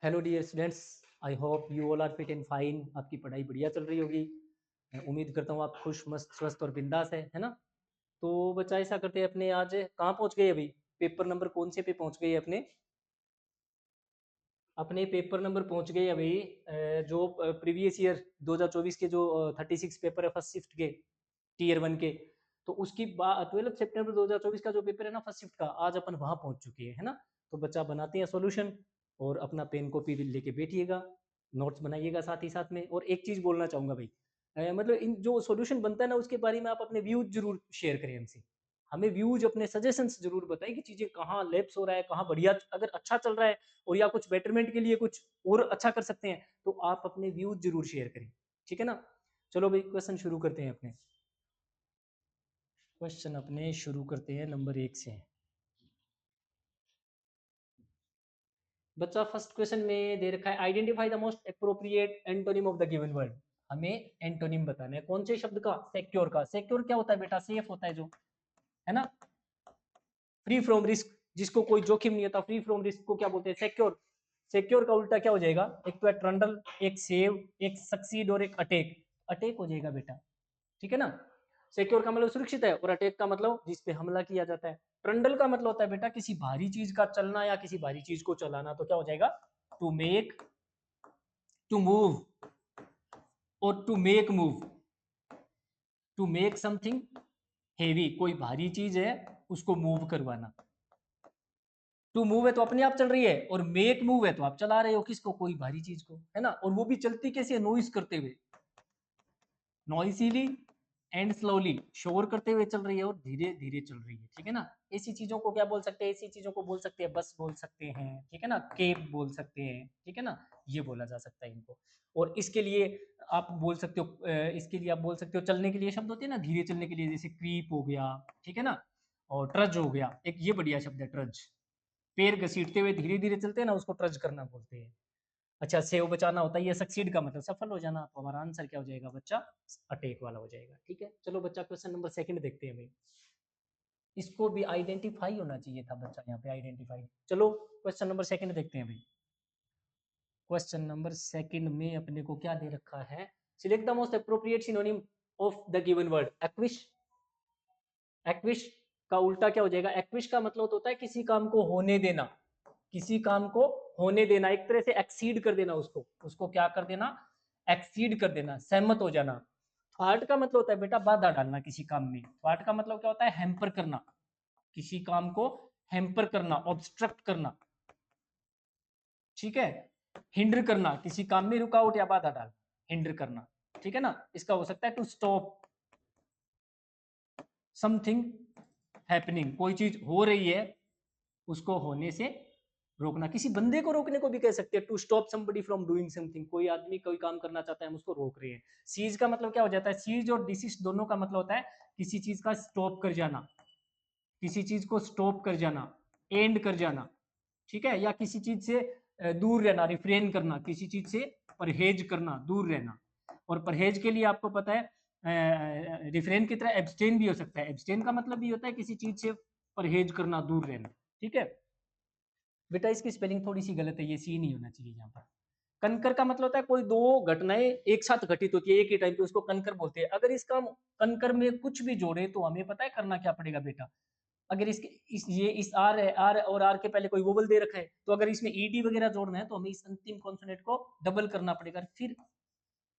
Hello dear students, I hope you all are fit and fine. आपकी पढ़ाई बढ़िया चल रही होगी। मैं उम्मीद करता हूँ आप खुश मस्त स्वस्थ और बिंदास है ना। तो बच्चा ऐसा करते हैं, अपने आज कहाँ पहुँच गए अभी? पेपर नंबर कौन से पे पहुँच गए अपने? अपने पेपर नंबर पहुँच गए अभी जो प्रीवियस ईयर 2024 के जो 36 पेपर है फर्स्ट शिफ्ट के, टीयर 1 के। तो उसकी 12 सितंबर 2024 का जो पेपर है ना फर्स्ट शिफ्ट का, आज अपन वहाँ पहुँच चुके हैं, है ना। तो बच्चा बनाते हैं सॉल्यूशन, और अपना पेन कॉपी भी लेके बैठिएगा, नोट्स बनाइएगा साथ ही साथ में। और एक चीज़ बोलना चाहूँगा भाई, मतलब इन जो सॉल्यूशन बनता है ना उसके बारे में आप अपने व्यूज जरूर शेयर करें हमसे। हमें व्यूज अपने सजेशंस जरूर बताएं कि चीज़ें कहाँ लैप्स हो रहा है, कहाँ बढ़िया, अगर अच्छा चल रहा है और या कुछ बेटरमेंट के लिए कुछ और अच्छा कर सकते हैं, तो आप अपने व्यूज जरूर शेयर करें, ठीक है ना। चलो भाई क्वेश्चन शुरू करते हैं अपने। क्वेश्चन अपने शुरू करते हैं नंबर 1 से। बच्चा फर्स्ट क्वेश्चन में दे रखा है, identify the most appropriate antonym of the given word. हमें एंटोनिम बताना है कौन से शब्द का? सिक्योर का। सिक्योर क्या होता है बेटा? सेफ होता है जो, है ना। फ्री फ्रॉम रिस्क, जिसको कोई जोखिम नहीं होता, फ्री फ्रॉम रिस्क को क्या बोलते हैं? सिक्योर। सिक्योर का उल्टा क्या हो जाएगा? एक तो है ट्रंडल, एक सेव, एक सक्सीड और एक अटैक। अटैक हो जाएगा बेटा, ठीक है ना। सिक्योर का मतलब सुरक्षित है, और अटैक का मतलब जिस पे हमला किया जाता है। ट्रंडल का मतलब होता है बेटा किसी भारी चीज का चलना या किसी भारी चीज को चलाना। तो क्या हो जाएगा? टू मेक, टू मूव, और to make move. To make something heavy, कोई भारी चीज है उसको मूव करवाना। टू मूव है तो अपने आप चल रही है, और मेक मूव है तो आप चला रहे हो किसको? कोई भारी चीज को, है ना। और वो भी चलती कैसे है? नॉइस करते हुए, नॉइसीली एंड स्लोली, शोर करते हुए चल रही है और धीरे धीरे चल रही है, ठीक है ना। ऐसी चीजों को क्या बोल सकते हैं? ऐसी चीजों को बोल सकते हैं बस बोल सकते हैं, ठीक है ना। केप बोल सकते हैं, ठीक है ना। ये बोला जा सकता है इनको। और इसके लिए आप बोल सकते हो, इसके लिए आप बोल सकते हो, चलने के लिए शब्द होते हैं ना, धीरे चलने के लिए, जैसे क्रीप हो गया, ठीक है ना। और ट्रज हो गया, एक ये बढ़िया शब्द है ट्रज। पैर घसीटते हुए धीरे धीरे चलते हैं ना, उसको ट्रज करना बोलते हैं। अच्छा, सेव बचाना होता है, ये सक्सीड का मतलब सफल हो जाना। तो हमारा आंसर क्या हो जाएगा बच्चा? अटैक वाला हो जाएगा, ठीक है। चलो बच्चा क्वेश्चन नंबर 2 देखते हैं भाई। इसको भी आइडेंटिफाई होना चाहिए था बच्चा, यहाँ पे आइडेंटिफाई। चलो क्वेश्चन नंबर 2 देखते हैं भाई। क्वेश्चन नंबर 2 में अपने को क्या दे रखा है? Select the most appropriate synonym of the given word anguish. Anguish का उल्टा क्या हो जाएगा? एक्विश का मतलब होता है किसी काम को होने देना, किसी काम को होने देना, एक तरह से एक्सीड कर देना उसको, उसको क्या कर देना? एक्सीड कर देना, सहमत हो जाना। थ्वार्ट का मतलब होता है बेटा बाधा डालना किसी काम में। थ्वार्ट का मतलब क्या होता है? हैम्पर करना, किसी काम को हैम्पर करना, ऑब्स्ट्रक्ट करना, ठीक है। हिंडर करना, किसी काम में रुकावट या बाधा डाल, हिंडर करना, ठीक है ना। इसका हो सकता है टू स्टॉप समथिंग हैपनिंग, कोई चीज हो रही है उसको होने से रोकना। किसी बंदे को रोकने को भी कह सकते हैं, to stop somebody from doing something. कोई आदमी कोई काम करना चाहता है, हम उसको रोक रहे हैं। सीज का मतलब क्या हो जाता है? सीज और डिसिस्ट दोनों का मतलब होता है किसी चीज का स्टॉप कर जाना, किसी चीज को स्टॉप कर जाना, एंड कर जाना, ठीक है। या किसी चीज से दूर रहना, रिफ्रेन करना, किसी चीज से परहेज करना, दूर रहना। और परहेज के लिए आपको पता है रिफ्रेन की तरह एब्सटेन भी हो सकता है। एब्सटेन का मतलब भी होता है किसी चीज से परहेज करना, दूर रहना, ठीक है। बेटा इसकी स्पेलिंग थोड़ी सी गलत है, ये सी नहीं होना चाहिए यहाँ पर। कनकर का मतलब होता है कोई दो घटनाएं एक साथ घटित होती है एक ही टाइम पे, उसको कनकर बोलते हैं। अगर इसका कनकर में कुछ भी जोड़े तो हमें पता है करना क्या पड़ेगा बेटा। अगर इसके इस आर है, आर और आर के पहले कोई वोवल दे रखा है, तो अगर इसमें ईडी वगैरह जोड़ना है तो हमें इस अंतिम कॉन्सोनेंट को डबल करना पड़ेगा, फिर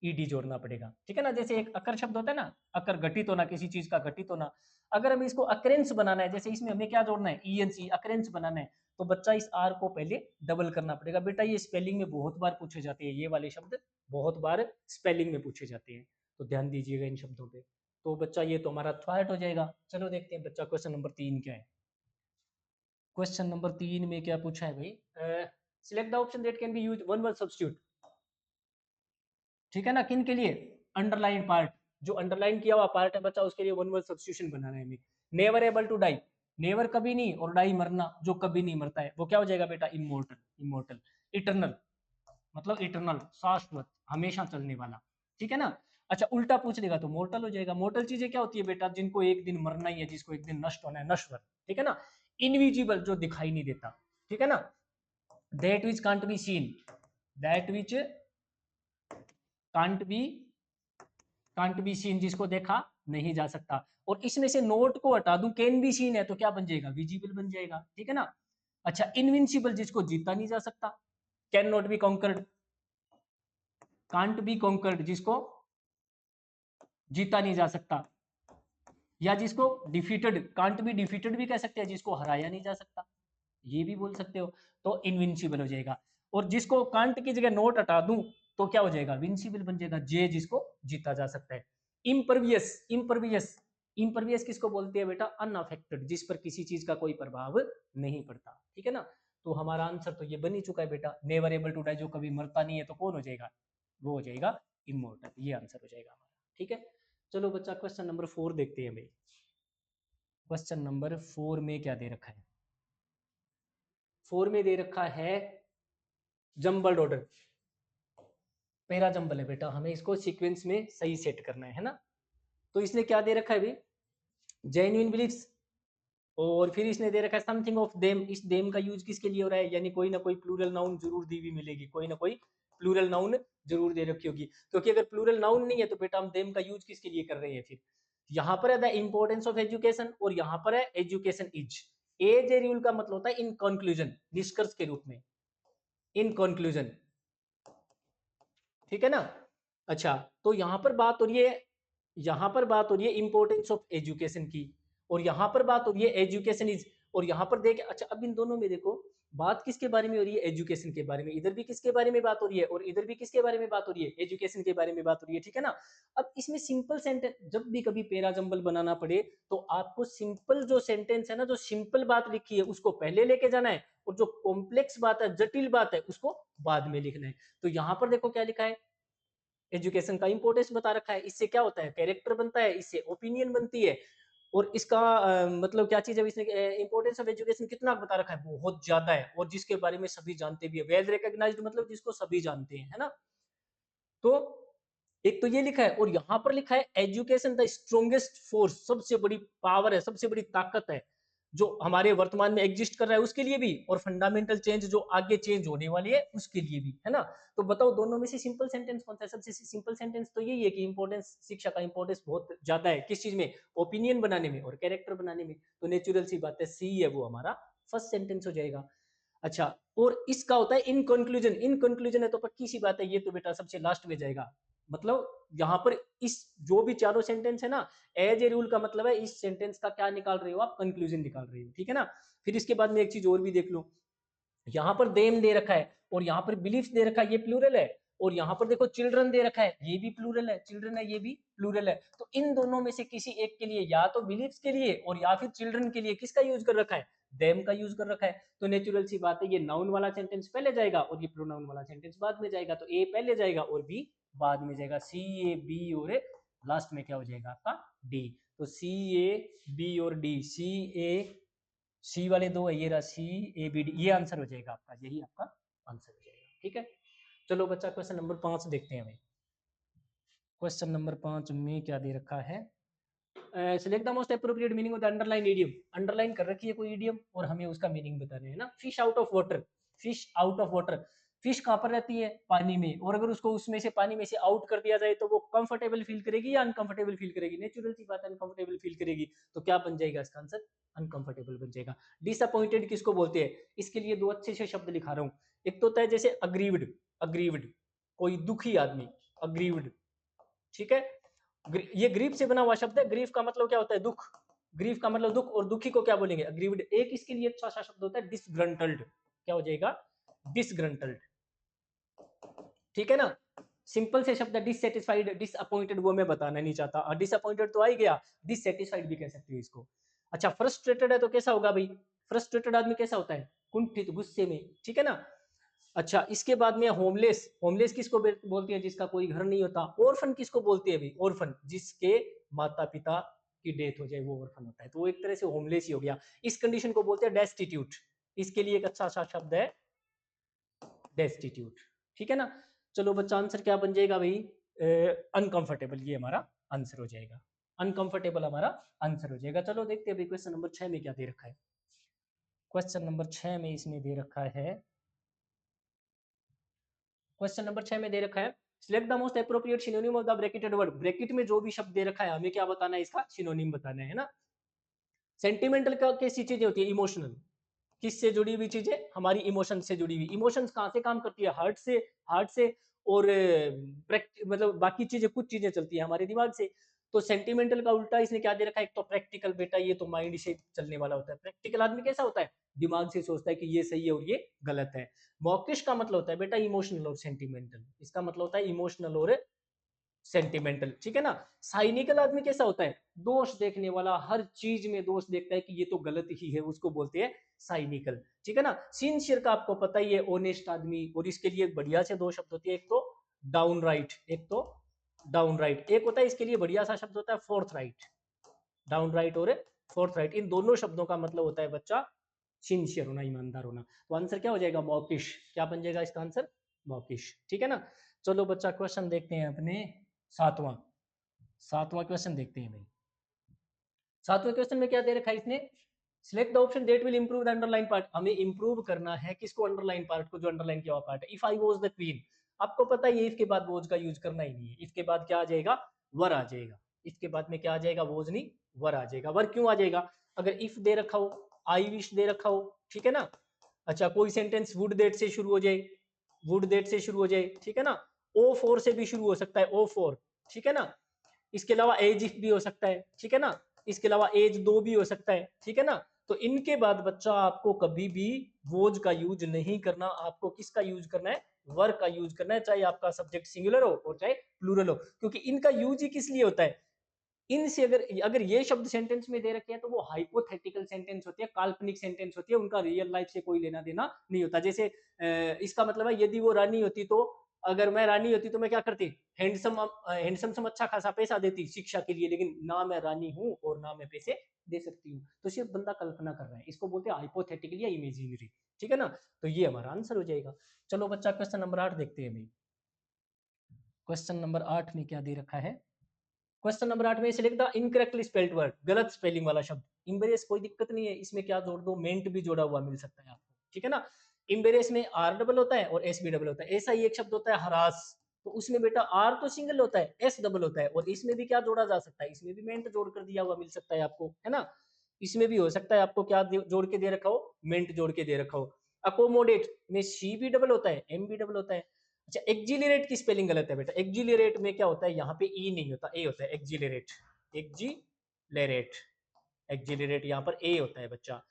ईडी जोड़ना पड़ेगा, ठीक है ना। जैसे एक अकर शब्द होता है ना, अकर घटित होना, किसी चीज का घटित होना। अगर हमें इसको अकरेंस बनाना है, जैसे इसमें हमें क्या जोड़ना है? ईएनसी, अकरेंस बनाना है, तो बच्चा इस आर को पहले डबल करना पड़ेगा। बेटा ये स्पेलिंग में बहुत बार पूछे जाते हैं, ये वाले शब्द बहुत बार स्पेलिंग में पूछे जाते हैं, तो ध्यान दीजिएगा इन शब्दों पे। तो बच्चा ये तो हमारा थ्वाट हो जाएगा। चलो देखते हैं बच्चा क्वेश्चन नंबर 3 क्या है। क्वेश्चन नंबर 3 में क्या पूछा है भाई? Select the option that can be used one word substitute, ठीक है ना। किन के लिए? अंडरलाइन पार्ट, जो अंडरलाइन किया हुआ पार्ट है बच्चा, उसके लिए वन वर्ड सब्स्टिट्यूशन बनाना है हमें। Never able to die, never कभी नहीं, और डाई मरना, जो कभी नहीं मरता है, वो क्या हो जाएगा बेटा? इमोर्टल। इमोर्टल। इटरनल मतलब इटरनल, शाश्वत, हमेशा चलने वाला, ठीक है ना। अच्छा उल्टा पूछ लेगा तो मोर्टल हो जाएगा। मोर्टल चीजें क्या होती है बेटा? जिनको एक दिन मरना ही है, जिसको एक दिन नष्ट होना है, नश्वर, ठीक है ना। इनविजिबल, जो दिखाई नहीं देता, ठीक है ना। That which can't be seen, that which can't be seen, जिसको देखा नहीं जा सकता। और इसमें से नोट को हटा दूं, कैन बी सीन है तो क्या बन जाएगा, विजिबल बन जाएगा, ठीक है ना। अच्छा, इनविंसिबल, जिसको जीता नहीं जा सकता, can not be conquered, can't be conquered, जिसको जीता नहीं जा सकता, या जिसको डिफीटेड, कांट बी डिफीटेड भी कह सकते हैं, जिसको हराया नहीं जा सकता, ये भी बोल सकते हो, तो इनविंसिबल हो जाएगा। और जिसको कांट की जगह नोट हटा दूं तो क्या हो जाएगा, विंसिबल बन जाएगा, जे, जिसको जीता जा सकता है। इम्परवियस, इम्परवियस, इम्परवियस किसको बोलते हैं बेटा, अनअफेक्टेड, जिस पर किसी चीज का कोई प्रभाव नहीं पड़ता, ठीक है ना। तो हमारा आंसर तो ये बन ही चुका है बेटा, नेवर एबल टू डाई, जो कभी मरता नहीं है, तो कौन हो जाएगा, वो हो जाएगा इमोर्टल, ये आंसर हो जाएगा हमारा, ठीक है। चलो बच्चा क्वेश्चन नंबर 4 देखते हैं भाई। क्वेश्चन नंबर 4 में क्या दे रखा है, 4 में दे रखा है जंबल्ड ऑर्डर, पहला जंबल है बेटा, हमें इसको सीक्वेंस में सही सेट करना है ना। तो इसने क्या दे रखा है भाई, जेन्युइन बिलीफ्स, और फिर इसने दे रखा है समथिंग ऑफ देम। इस देम का यूज किसके लिए हो रहा है, यानी कोई ना कोई प्लूरल नाउन जरूर दी हुई मिलेगी, कोई ना कोई प्लूरल नाउन जरूर दे रखी होगी, क्योंकि अगर प्लूरल नाउन नहीं है तो बेटा हम देम का यूज किसके लिए कर रहे हैं फिर। यहाँ पर है द इंपॉर्टेंस ऑफ एजुकेशन, और यहाँ पर है education is, as a rule का मतलब होता है इन कंक्लूजन, निष्कर्ष के रूप में, इन कंक्लूजन, ठीक है ना। अच्छा, तो यहाँ पर बात हो रही है, यहाँ पर बात हो रही है इंपॉर्टेंस ऑफ एजुकेशन की, और यहाँ पर बात हो रही है एजुकेशन इज, और यहाँ पर देख, अच्छा अब इन दोनों में देखो बात किसके बारे में हो रही है, एजुकेशन के बारे में, इधर भी किसके बारे में बात हो रही है, और इधर भी किसके बारे में बात हो रही है, एजुकेशन के बारे में बात हो रही है, ठीक है ना। अब इसमें सिंपल सेंटेंस, जब भी कभी पेरा जंबल बनाना पड़े तो आपको सिंपल जो सेंटेंस है ना, जो सिंपल बात लिखी है उसको पहले लेके जाना है, और जो कॉम्प्लेक्स बात है, जटिल बात है, उसको बाद में लिखना है। तो यहाँ पर देखो क्या लिखा है, एजुकेशन का इंपोर्टेंस बता रखा है, इससे क्या होता है, कैरेक्टर बनता है, इससे ओपिनियन बनती है, और इसका मतलब क्या चीज है, इसने इंपोर्टेंस ऑफ एजुकेशन कितना बता रखा है, बहुत ज्यादा है, और जिसके बारे में सभी जानते भी है, वेल रिकॉग्नाइज्ड, मतलब जिसको सभी जानते हैं, है ना। तो एक तो ये लिखा है, और यहां पर लिखा है एजुकेशन द स्ट्रोंगेस्ट फोर्स, सबसे बड़ी पावर है, सबसे बड़ी ताकत है जो हमारे वर्तमान में एग्जिस्ट कर रहा है उसके लिए भी, और फंडामेंटल चेंज जो आगे चेंज होने वाली है उसके लिए भी, है ना। तो बताओ दोनों में से सिंपल सेंटेंस कौन सा है, सबसे सिंपल सेंटेंस तो यही है कि इंपॉर्टेंस, शिक्षा का इंपॉर्टेंस बहुत ज्यादा है, किस चीज में, ओपिनियन बनाने में और कैरेक्टर बनाने में। तो नेचुरल सी बात है, सी है वो हमारा फर्स्ट सेंटेंस हो जाएगा। अच्छा, और इसका होता है इन कंक्लूजन, इन कंक्लूजन है तो पक्की सी बात है, ये तो बेटा सबसे लास्ट में जाएगा। मतलब यहाँ पर इस जो भी चारों सेंटेंस है ना, एज ए रूल का मतलब है इस सेंटेंस का क्या निकाल रहे हो आप, कंक्लूजन निकाल रहे हो, ठीक है ना। फिर इसके बाद में एक चीज और भी देख लो, यहाँ पर देम दे रखा है, और यहाँ पर बिलीफ दे रखा है, ये प्लूरल है, और यहाँ पर देखो चिल्ड्रन दे रखा है, ये भी प्लूरल है, चिल्ड्रन है, ये भी प्लूरल है। तो इन दोनों में से किसी एक के लिए, या तो बिलीफ्स के लिए और या फिर चिल्ड्रन के लिए किसका यूज कर रखा है, देम का यूज कर रखा है। तो नेचुरल सी बात है, ये नाउन वाला सेंटेंस पहले जाएगा और ये प्रोनाउन वाला सेंटेंस बाद में जाएगा, तो ए पहले जाएगा और बी बाद में जाएगा, सी ए बी, और लास्ट में क्या हो जाएगा आपका, डी। तो सी ए बी और डी, सी ए, सी वाले दो है, ये रहा सी ए बी डी, ये आंसर हो जाएगा आपका, यही आपका आंसर हो जाएगा, ठीक है। चलो बच्चा क्वेश्चन नंबर 5 देखते हैं हमें। क्वेश्चन नंबर 5 में क्या दे रखा है, select the most appropriate meaning of the underline idiom, underline कर रखी है कोई इडियम और हमें उसका मीनिंग बताना है ना। Fish out of water, fish out of water, fish कहाँ पर रहती है, पानी में, और अगर उसको उसमें से, पानी में से आउट कर दिया जाए तो वो कंफर्टेबल फील करेगी या अनकंफर्टेबल फील करेगी, नेचुरल सी बात है अनकंफर्टेबल फील करेगी, तो क्या बन जाएगा इसका आंसर, अनकंफर्टेबल बन जाएगा। डिसअपॉइंटेड किसको बोलते हैं, इसके लिए दो अच्छे से शब्द लिखा रहा हूँ, एक तो होता है जैसे अग्रीव्ड, अग्रीव्ड कोई दुखी आदमी, अग्रीव्ड, ठीक है। ये ग्रीफ से बना हुआ शब्द है, ग्रीफ का मतलब क्या होता है, दुख, ग्रीफ का मतलब दुख, और दुखी को क्या बोलेंगे, अग्रीव्ड। एक इसके लिए अच्छा सा शब्द होता है डिसग्रंटल्ड, क्या हो जाएगा, डिसग्रंटल्ड, ठीक है ना। सिंपल से शब्द है डिससेटिस्फाइड, डिसअपॉइंटेड वो मैं बताना नहीं चाहता, डिसअपॉइंटेड तो आ ही गया, डिससेटिस्फाइड भी कह सकते हो इसको। अच्छा, फ्रस्ट्रेटेड है तो कैसा होगा भाई, फ्रस्ट्रेटेड आदमी कैसा होता है, कुंठित, गुस्से में, ठीक है ना। अच्छा, इसके बाद में होमलेस, होमलेस किसको बोलते हैं, जिसका कोई घर नहीं होता। ऑर्फन किसको बोलते हैं भाई, ऑर्फन जिसके माता पिता की डेथ हो जाए वो ऑर्फन होता है, तो वो एक तरह से होमलेस ही हो गया। इस कंडीशन को बोलते हैं डेस्टिट्यूट, इसके लिए एक अच्छा सा शब्द है डेस्टिट्यूट, ठीक है ना। चलो बच्चा आंसर क्या बन जाएगा भाई, अनकंफर्टेबल, ये हमारा आंसर हो जाएगा, अनकंफर्टेबल हमारा आंसर हो जाएगा। चलो देखते हैं भाई क्वेश्चन नंबर 6 में क्या दे रखा है। क्वेश्चन नंबर 6 में इसमें दे रखा है क्वेश्चन नंबर 6 में दे रखा है select the most appropriate synonym of the bracketed word. Bracket में जो भी शब्द दे रखा है हमें क्या बताना है, इसका सिनोनिम बताना है ना। सेंटिमेंटल का कैसी चीजें होती है, इमोशनल, किससे जुड़ी हुई चीजें, हमारी इमोशन से जुड़ी हुई। इमोशंस कहाँ से काम करती है, हार्ट से और मतलब बाकी चीजें, कुछ चीजें चलती है हमारे दिमाग से। तो सेंटिमेंटल का उल्टा इसने क्या दे रखा है, एक तो प्रैक्टिकल, बेटा ये तो माइंड से चलने वाला होता है। प्रैक्टिकल आदमी कैसा होता है, दिमाग से सोचता है कि ये सही है और ये गलत है। मॉकिश का मतलब होता है बेटा इमोशनल और सेंटिमेंटल, इसका मतलब होता है इमोशनल और सेंटिमेंटल, ठीक है ना। साइनिकल आदमी कैसा होता है, दोष देखने वाला, हर चीज में दोष देखता है कि ये तो गलत ही है, उसको बोलते हैं साइनिकल, ठीक है ना। सिंसियर का आपको पता ही है, ऑनेस्ट आदमी, और इसके लिए बढ़िया से दो शब्द होते हैं, एक तो डाउन राइट, एक तो डाउन राइट, एक होता है इसके लिए बढ़िया सा शब्द होता है फोर्थ राइट। डाउन राइट और फोर्थ राइट, इन दोनों शब्दों का मतलब होता है बच्चा सिंसियर होना, ईमानदार होना। तो आंसर क्या हो जाएगा, मॉकिश। क्या बन जाएगा इसका आंसर, मॉकिश, ठीक है ना। चलो बच्चा क्वेश्चन देखते हैं अपने सातवां। सातवां क्वेश्चन देखते हैं भाई। सातवें क्वेश्चन में क्या दे रखा है इसने, select the option that will improve the underline part. हमें इंप्रूव करना है किसको, अंडरलाइन पार्ट को, जो अंडरलाइन किया हुआ पार्ट है। If I was the queen, आपको पता है इफ के बाद वॉज का यूज करना ही नहीं है, इसके बाद क्या आ जाएगा, वर आ जाएगा। इसके बाद में क्या आ जाएगा, वॉज नहीं वर आ जाएगा। वर क्यों आ जाएगा, अगर इफ दे रखा हो, आई विश दे रखा हो, ठीक है ना। अच्छा कोई सेंटेंस वुड दैट से शुरू हो जाए, वुड दैट से शुरू हो जाए, ठीक है ना। ओ फोर से भी शुरू हो सकता है, ओ फोर, ठीक है ना। इसके अलावा एज इफ भी हो सकता है, ठीक है ना। इसके अलावा एज दो भी हो सकता है, ठीक है ना। तो इनके बाद बच्चा आपको कभी भी वोज का यूज नहीं करना, आपको किसका यूज करना है, वर्क का यूज करना है, चाहे आपका सब्जेक्ट सिंगुलर हो और चाहे प्लूरल हो, क्योंकि इनका यूज ही किस लिए होता है। इनसे अगर अगर ये शब्द सेंटेंस में दे रखे हैं तो वो हाइपोथेटिकल सेंटेंस होती है, काल्पनिक सेंटेंस होती है, उनका रियल लाइफ से कोई लेना देना नहीं होता। जैसे इसका मतलब है यदि वो रानी होती तो, अगर मैं रानी होती तो मैं क्या करती, हैंडसम हैंडसम से अच्छा खासा पैसा देती शिक्षा के लिए, लेकिन ना मैं रानी हूं और ना मैं पैसे दे सकती हूँ। तो सिर्फ बंदा कल्पना कर रहा है, इसको बोलते हैं हाइपोथेटिकल या इमेजिनरी, ठीक है ना। तो ये हमारा आंसर हो जाएगा। चलो बच्चा क्वेश्चन नंबर 8 देखते हैं भाई। क्वेश्चन नंबर 8 में क्या दे रखा है, क्वेश्चन नंबर 8 में select the incorrectly spelled word, गलत स्पेलिंग वाला शब्द। इम्बेरेस कोई दिक्कत नहीं है, इसमें क्या जोड़ दो, मेंट भी जोड़ा हुआ मिल सकता है आपको, ठीक है ना। इम्बेरेस में आर डबल होता है और एस भी डबल होता है। ऐसा ही एक शब्द होता है हरास, तो उसमें बेटा आर तो सिंगल होता है, एस डबल होता है, और इसमें भी क्या जोड़ा जा सकता है, इसमें भी मेंट जोड़ कर दिया हुआ मिल सकता है आपको, है ना। इसमें भी हो सकता है आपको क्या जोड़ के दे रखा हो, मेंट जोड़ के दे रखा हो। अकोमोडेट में सी भी डबल होता है, एम भी डबल होता है। अच्छा एक्जिलरेट की स्पेलिंग गलत है बेटा, एक्जिलरेट में क्या होता है, यहाँ पे ई नहीं होता, ए होता है, एक्जिलरेट, एक्जिलरेट, एक्जिलरेट यहाँ पर ए होता है बच्चा।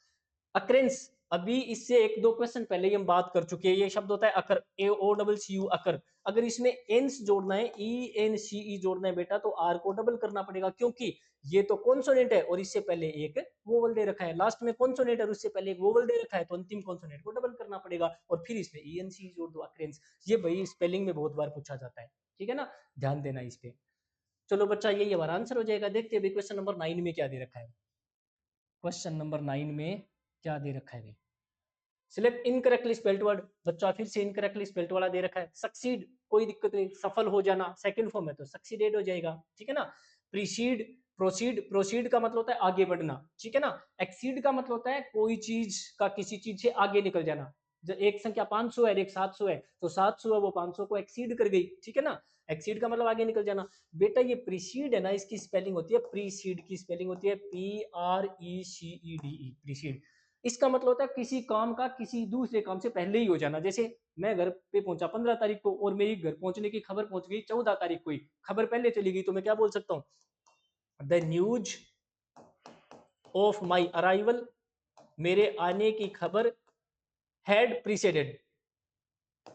अक्रेंस, अभी इससे एक दो क्वेश्चन पहले ही हम बात कर चुके हैं, ये शब्द होता है अकर, ए ओ डबल सी यू, अकर। अगर इसमें एंस जोड़ना है, ई एन सी ई जोड़ना है बेटा, तो आर को डबल करना पड़ेगा, क्योंकि ये तो कॉन्सोनेंट है और इससे पहले एक वोवल दे रखा है, लास्ट में कॉन्सोनेंट और उससे पहले एक वोवल दे रखा है, तो अंतिम कॉन्सोनेंट को डबल करना पड़ेगा, और फिर इसमें ई एन सी जोड़ दो, अक्रेंस। ये भाई स्पेलिंग में बहुत बार पूछा जाता है, ठीक है ना, ध्यान देना इस पे। चलो बच्चा यही हमारा आंसर हो जाएगा। देखते हैं क्वेश्चन नंबर 9 में क्या दे रखा है। क्वेश्चन नंबर 9 में क्या दे रखा है, सिलेक्ट इनकरेक्टली स्पेल्ड वर्ड। बच्चा फिर से इनकरेक्टली स्पेल्ड वाला दे रखा है। सक्सीड कोई दिक्कत नहीं, सफल हो जाना, सेकंड फॉर्म है तो सक्सीडेड हो जाएगा, ठीक है ना। प्रीसीड, प्रोसीड, प्रोसीड का मतलब होता है आगे बढ़ना, ठीक है ना। एक्सीड का मतलब होता है कोई चीज का किसी चीज से आगे निकल जाना। जब एक संख्या 500 है, एक 700 है, तो 700 है वो 500 को एक्सीड कर गई, ठीक है ना। एक्सीड का मतलब आगे निकल जाना। बेटा ये प्रीसीड है ना, इसकी स्पेलिंग होती है, प्रीसीड की स्पेलिंग होती है पी आर ई सी ई डी ई, प्रीसीड। इसका मतलब होता है किसी काम का किसी दूसरे काम से पहले ही हो जाना। जैसे मैं घर पे पहुंचा 15 तारीख को और मेरी घर पहुंचने की खबर पहुंच गई 14 तारीख को ही, खबर पहले चली गई, तो मैं क्या बोल सकता हूँ, the news of my arrival, मेरे आने की खबर, had preceded,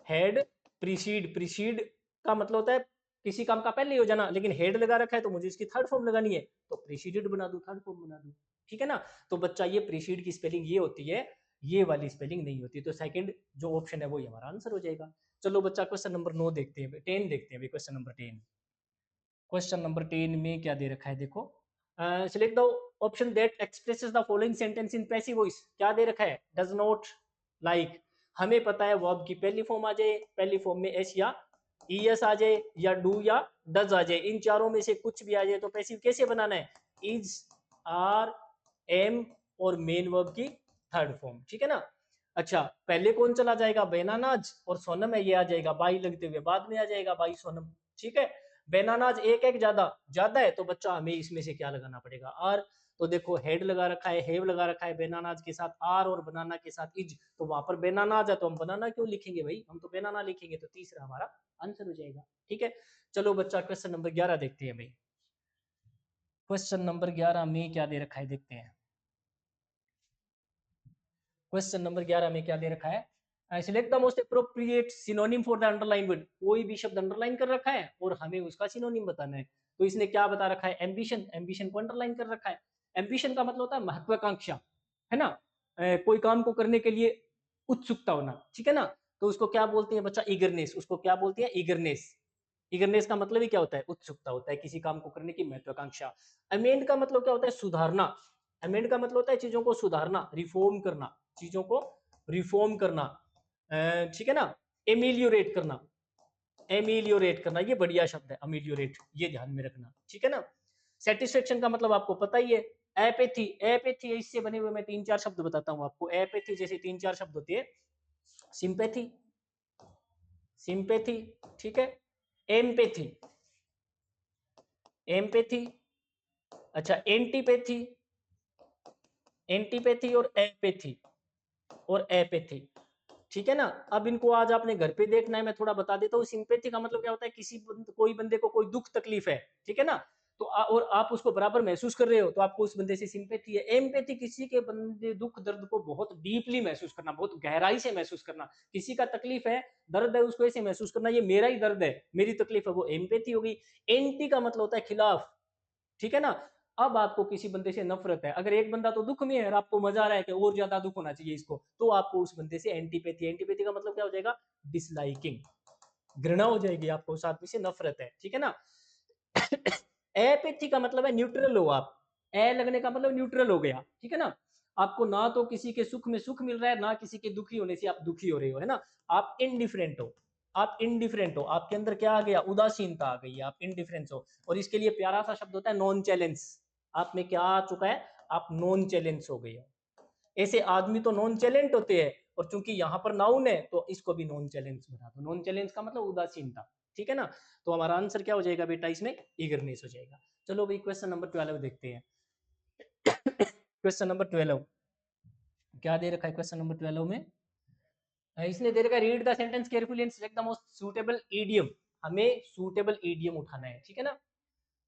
had preceded, preceded का मतलब होता है किसी काम का पहले ही हो जाना, लेकिन हेड लगा रखा है तो मुझे इसकी थर्ड फॉर्म लगानी है, तो प्रीसीडेड बना दूं, थर्ड फॉर्म बना दूं, ठीक है ना। तो बच्चा ये प्रीसीड की स्पेलिंग ये होती है, ये वाली स्पेलिंग नहीं होती, तो सेकंड जो ऑप्शन है वो हमारा आंसर हो जाएगा। चलो बच्चा क्वेश्चन नंबर 9 देखते हैं, 10 देखते हैं, क्वेश्चन नंबर 10। क्वेश्चन नंबर 10 में क्या दे रखा है देखो, select the option that expresses the following sentence in passive voice. क्या दे रखा है, डज नॉट, लाइक। हमें पता है वर्ब की पहली फॉर्म आ जाए, पहली फॉर्म में एस या ईएस आ जाए, या डू या डज आ जाए, इन चारों में से कुछ भी आ जाए, तो पैसिव कैसे बनाना है, इज, आर, एम और मेन वर्ब की थर्ड फॉर्म, ठीक है ना। अच्छा, पहले कौन चला जाएगा? बेनानाज और सोनम है, ये आ जाएगा बाई लगते हुए, बाद में आ जाएगा बाई सोनम। ठीक है, बेनानाज एक एक ज्यादा ज्यादा है, तो बच्चा हमें इसमें से क्या लगाना पड़ेगा? आर। तो देखो हेड लगा रखा है, हेव लगा रखा है बेनानाज के साथ आर, और बनाना के साथ इज, तो वहां पर बेनानाज है तो हम बनाना क्यों लिखेंगे भाई, हम तो बेनाना लिखेंगे, तो तीसरा हमारा आंसर हो जाएगा। ठीक है, चलो बच्चा क्वेश्चन नंबर 11 देखते हैं भाई। क्वेश्चन नंबर 11 में क्या दे रखा है देखते हैं। क्वेश्चन नंबर 11 में क्या दे रखा है? Select the most appropriate synonym for the underline word. कोई भी शब्द अंडरलाइन कर रखा है और हमें उसका सिनोनिम बताना है। तो इसने क्या बता रखा है? एम्बिशन, एम्बिशन को अंडरलाइन कर रखा है। एम्बिशन का मतलब होता है महत्वाकांक्षा, है ना? कोई काम को करने के लिए उत्सुकता होना, ठीक है ना? तो उसको क्या बोलते हैं बच्चा? ईगरनेस। उसको क्या बोलते हैं? ईगरनेस। ईगरनेस का मतलब ही क्या होता है? उत्सुकता होता है, किसी काम को करने की महत्वाकांक्षा। अमेंड का मतलब क्या होता है? सुधारना। अमेंड का मतलब होता है चीजों को सुधारना, रिफॉर्म करना, चीजों को रिफॉर्म करना, ठीक है ना? एमिलियोरेट करना, एमिलियोरेट करना, ये बढ़िया शब्द है अमिलियोरेट, ये ध्यान में रखना, ठीक है ना? सेटिस्फेक्शन का मतलब आपको पता ही है। एपैथी, एपैथी इससे बने हुए मैं 3-4 शब्द बताता हूं आपको। एपैथी जैसे 3-4 शब्द होते हैं। सिंपैथी, सिंपैथी, ठीक है? एम्पैथी, एम्पैथी, अच्छा एंटीपैथी, एंटीपैथी और एपैथी, और एपैथी, ठीक है ना? अब इनको आज आपने घर पे देखना है, मैं थोड़ा बता देता हूँ। सिंपैथी का मतलब क्या होता है? कोई बंदे को कोई दुख तकलीफ है, ठीक है ना? तो और आप उसको बराबर महसूस कर रहे हो, तो आपको उस बंदे से सिंपैथी है। एम्पैथी किसी के बंदे दुख दर्द को बहुत डीपली महसूस करना, बहुत गहराई से महसूस करना। किसी का तकलीफ है, दर्द है, उसको ऐसे महसूस करना, ये मेरा ही दर्द है, मेरी तकलीफ है, वो एम्पैथी हो गई। एंटी का मतलब होता है खिलाफ, ठीक है ना? अब आपको किसी बंदे से नफरत है, अगर एक बंदा तो दुख में है और आपको मजा आ रहा है कि और ज्यादा दुख होना चाहिए इसको, तो आपको उस बंदे से एंटीपैथी, एंटीपैथी का मतलब क्या हो जाएगा? डिसलाइकिंग, घृणा हो जाएगी, आपको उस आदमी से नफरत है, ठीक है ना? एपैथी का मतलब है न्यूट्रल हो आप। ए लगने का मतलब न्यूट्रल हो गया, ठीक है ना? आपको ना तो किसी के सुख में सुख मिल रहा है, ना किसी के दुखी होने से आप दुखी हो रहे हो, है ना? आप इनडिफरेंट हो, आप इनडिफरेंट हो, आपके अंदर क्या आ गया? उदासीनता आ गई, आप इनडिफरेंस हो। और इसके लिए प्यारा सा शब्द होता है नॉन चैलेंज। आप में क्या आ चुका है? आप नॉन चैलेंज हो गए हो। ऐसे आदमी तो नॉन चैलेंज होते हैं, और चूंकि यहाँ पर नाउन है तो इसको भी नॉन चैलेंज बना दो। नॉन चैलेंज का मतलब उदासीनता, ठीक है ना? तो हमारा आंसर क्या हो जाएगा बेटा? इसमें ईगरनेस हो जाएगा। चलो भाई क्वेश्चन नंबर 12 देखते हैं। क्वेश्चन नंबर 12 क्या दे रखा है? क्वेश्चन नंबर 12 में इसने दे रखा है read the sentence carefully and select the most suitable idiom. हमें सूटेबल ईडियम उठाना है, ठीक है ना?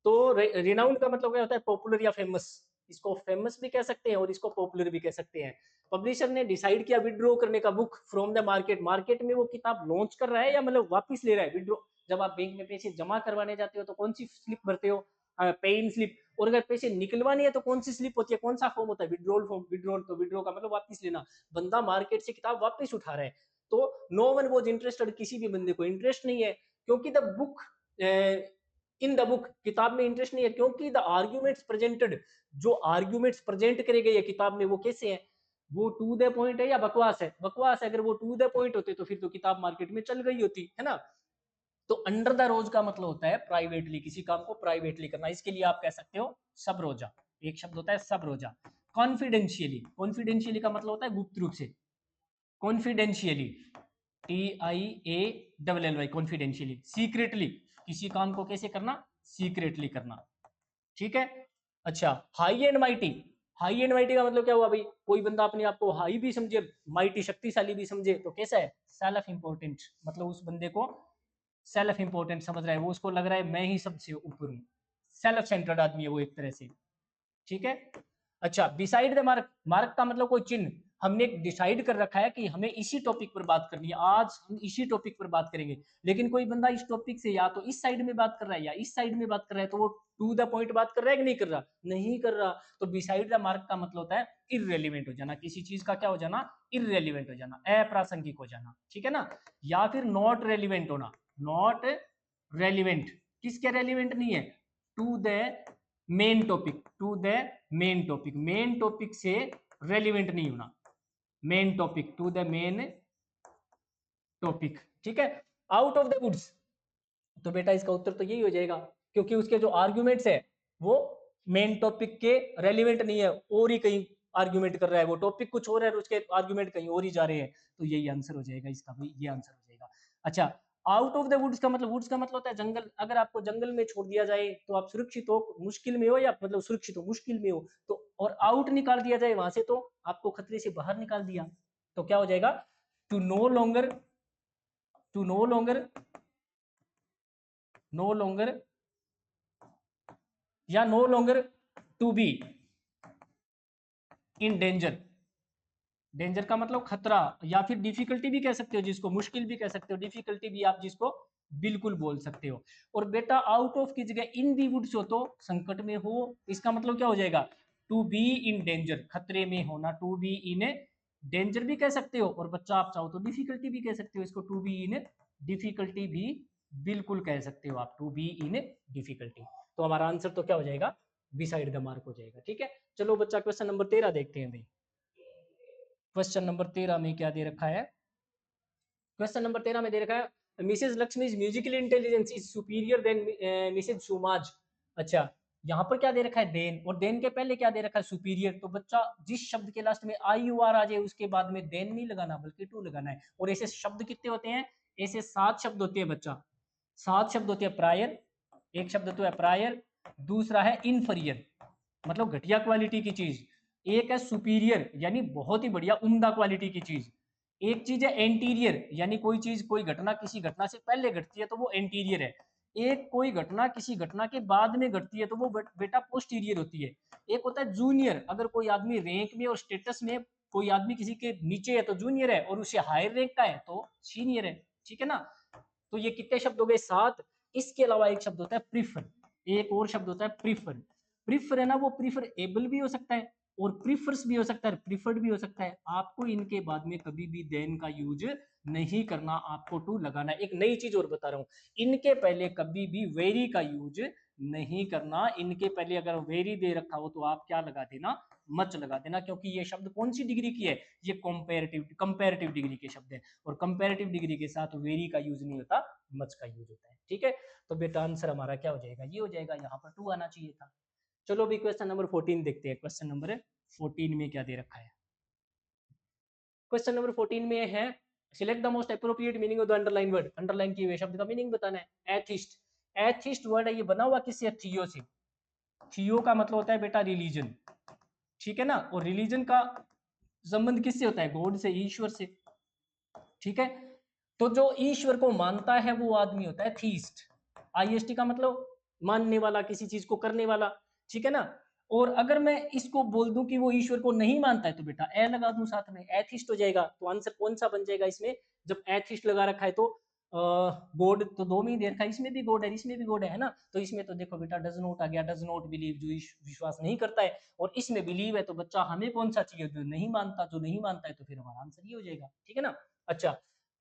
तो रिनाउंड का मतलब क्या होता है? पॉपुलर या फेमस। इसको फेमस भी कह सकते हैं और इसको पॉपुलर भी कह सकते हैं। पब्लिशर ने डिसाइड किया विड्रॉ करने का book from the market. Market में वो किताब लॉन्च कर रहा है या मतलब वापस ले रहा है? विड्रॉ, जब आप बैंक में पैसे जमा करवाने जाते हो तो कौन सी स्लिप भरते हो? पे इन स्लिप। और अगर पैसे निकलवानी है तो कौन सी स्लिप होती है? कौन सा फॉर्म होता है? Withdrawal form. विड्रॉल, तो विड्रॉ का मतलब वापस लेना। बंदा मार्केट से किताब वापस उठा रहा है, तो नो वन वॉज इंटरेस्टेड, किसी भी बंदे को इंटरेस्ट नहीं है, क्योंकि the book in the book, किताब में इंटरेस्ट नहीं है, क्योंकि द आर्ग्यूमेंट्स प्रेजेंटेड, जो आर्ग्यूमेंट्स प्रेजेंट करे गए हैं किताब में वो कैसे हैं? वो टू द पॉइंट है या बकवास है? बकवास है। अगर वो टू द पॉइंट होते तो फिर तो किताब मार्केट में चल गई होती, है ना? तो अंडर द रोज का मतलब होता है प्राइवेटली, किसी काम को प्राइवेटली करना। इसके लिए आप कह सकते हो सब रोजा। एक शब्द होता है सब रोजा। कॉन्फिडेंशियली, कॉन्फिडेंशियली का मतलब होता है गुप्त रूप से। Confidentiality, TIALLY, confidentiality. सीक्रेटली, किसी काम को कैसे करना? सीक्रेटली करना, ठीक है? अच्छा, high and mighty. High and mighty का मतलब क्या हुआ भाई? कोई बंदा अपने आप को हाई भी समझे, माइटी शक्तिशाली भी समझे, तो कैसा है? सेल्फ इंपॉर्टेंट, मतलब उस बंदे को सेल्फ इंपॉर्टेंट समझ रहा है वो, उसको लग रहा है मैं ही सबसे ऊपर हूँ। सेल्फ सेंटर्ड आदमी है वो एक तरह से, ठीक है? अच्छा, डिसाइड द मार्क। मार्क का मतलब कोई चिन्ह। हमने डिसाइड कर रखा है कि हमें इसी टॉपिक पर बात करनी है, आज हम इसी टॉपिक पर बात करेंगे। लेकिन कोई बंदा इस टॉपिक से या तो इस साइड में बात कर रहा है या इस साइड में बात कर रहा है, तो वो टू द पॉइंट बात कर रहा है कि नहीं कर रहा? नहीं कर रहा। तो डिसाइड द मार्क का मतलब होता है इररेलीवेंट हो जाना, किसी चीज का क्या हो जाना? इररेलीवेंट हो जाना, अप्रासंगिक हो जाना, ठीक है ना? या फिर नॉट रेलिवेंट होना। नॉट रेलिवेंट, किसके रेलिवेंट नहीं है? To the main topic, to the main topic, main topic से रेलिवेंट नहीं होना। Main topic, to the main topic, ठीक है? आउट ऑफ द वुड्स, तो बेटा इसका उत्तर तो यही हो जाएगा, क्योंकि उसके जो आर्ग्यूमेंट्स है वो मेन टॉपिक के रेलिवेंट नहीं है, और ही कहीं आर्ग्यूमेंट कर रहा है, वो टॉपिक कुछ और है और उसके आर्ग्यूमेंट कहीं और ही जा रहे हैं, तो यही आंसर हो जाएगा इसका भाई, ये आंसर हो जाएगा। अच्छा, आउट ऑफ द वुड्स का मतलब, वुड्स का मतलब होता है जंगल। अगर आपको जंगल में छोड़ दिया जाए तो आप सुरक्षित हो, मुश्किल में हो, या मतलब सुरक्षित हो मुश्किल में हो, तो और आउट निकाल दिया जाए वहां से तो आपको खतरे से बाहर निकाल दिया, तो क्या हो जाएगा, to no longer, to no longer, no longer, या no longer to be in danger. Danger का मतलब खतरा, या फिर डिफिकल्टी भी कह सकते हो जिसको, मुश्किल भी कह सकते हो, डिफिकल्टी भी आप जिसको बिल्कुल बोल सकते हो। और बेटा आउट ऑफ की जगह इन दी वुड्स हो तो संकट में हो, इसका मतलब क्या हो जाएगा, टू बी इन डेंजर, खतरे में होना, टू बी इन डेंजर भी कह सकते हो, और बच्चा आप चाहो तो डिफिकल्टी भी कह सकते हो इसको, टू बी इन डिफिकल्टी भी बिल्कुल कह सकते हो आप, टू बी इन डिफिकल्टी। तो हमारा आंसर तो क्या हो जाएगा, बिसाइड द मार्क हो जाएगा। ठीक है, चलो बच्चा क्वेश्चन नंबर 13 देखते हैं भाई। क्वेश्चन नंबर 13 में क्या दे रखा है, क्वेश्चन नंबर 13 में दे रखा है Mrs Lakshmi's musical intelligence is superior than Mrs Suma's. अच्छा, यहाँ पर क्या दे रखा है, देन, और देन के पहले क्या दे रखा है, सुपीरियर। तो बच्चा जिस शब्द के लास्ट में आई यू आर आ जाए उसके बाद में देन नहीं लगाना बल्कि टू लगाना है। और ऐसे शब्द कितने होते हैं, ऐसे 7 शब्द होते हैं बच्चा, 7 शब्द होते हैं। प्रायर, एक शब्द तो है प्रायर, दूसरा है इनफीरियर मतलब घटिया क्वालिटी की चीज, एक है सुपीरियर यानी बहुत ही बढ़िया उम्दा क्वालिटी की चीज, एक चीज है एंटीरियर यानी कोई चीज, कोई घटना किसी घटना से पहले घटती है तो वो एंटीरियर है, एक कोई घटना किसी घटना के बाद में घटती है तो वो बेटा पोस्टीरियर होती है, एक होता है जूनियर, अगर कोई आदमी रैंक में और स्टेटस में कोई आदमी किसी के नीचे है तो जूनियर है, और उसे हायर रैंक का है तो सीनियर है। ठीक है ना, तो ये कितने शब्द हो गए, 7। इसके अलावा एक शब्द होता है प्रीफर, एक और शब्द होता है प्रीफर। प्रीफर है ना, वो प्रीफर एबल भी हो सकता है और प्रीफर्स भी हो सकता है, प्रीफर्ड भी हो सकता है। आपको इनके बाद में कभी भी देन का यूज नहीं करना, आपको टू लगाना है। एक नई चीज और बता रहा हूं, इनके पहले कभी भी वेरी का यूज नहीं करना, इनके पहले अगर वेरी दे रखा हो तो आप क्या लगा देना, मच लगा देना, क्योंकि ये शब्द कौन सी डिग्री की है, ये कंपेरेटिव डिग्री के शब्द है, और कंपेरेटिव डिग्री के साथ वेरी का यूज नहीं होता, मच का यूज होता है। ठीक है, तो बेटा आंसर हमारा क्या हो जाएगा, ये हो जाएगा, यहाँ पर टू आना चाहिए था। चलो अभी क्वेश्चन नंबर 14 देखते हैं, क्वेश्चन नंबर 14 में क्या दे रखा है। क्वेश्चन नंबर 14 में है select the most appropriate meaning of the underline word, underline किए हुए शब्द का मीनिंग बताना है। एथिस्ट, एथिस्ट वर्ड है, ये बना हुआ किससे, थियो से। थियो का मतलब होता है बेटा रिलीजन, ठीक है ना, और रिलीजन का संबंध किससे होता है, गॉड से, ईश्वर से। ठीक है, तो जो ईश्वर को मानता है वो आदमी होता है थीस्ट, आईएसटी का मतलब मानने वाला, किसी चीज को करने वाला। ठीक है ना, और अगर मैं इसको बोल दूं कि वो ईश्वर को नहीं मानता है तो बेटा ए लगा दूं साथ में, एथिस्ट हो जाएगा। तो आंसर कौन सा बन जाएगा इसमें, जब एथिस्ट लगा रखा है तो गॉड तो दो में ही दे रखा है, इसमें भी गॉड है इसमें भी गॉड है ना, तो इसमें तो देखो बेटा डज नॉट आ गया, डज नॉट बिलीव जो विश्वास नहीं करता है, और इसमें बिलीव है, तो बच्चा हमें कौन सा चाहिए, जो नहीं मानता, जो नहीं मानता है, तो फिर हमारा आंसर ये हो जाएगा। ठीक है ना। अच्छा,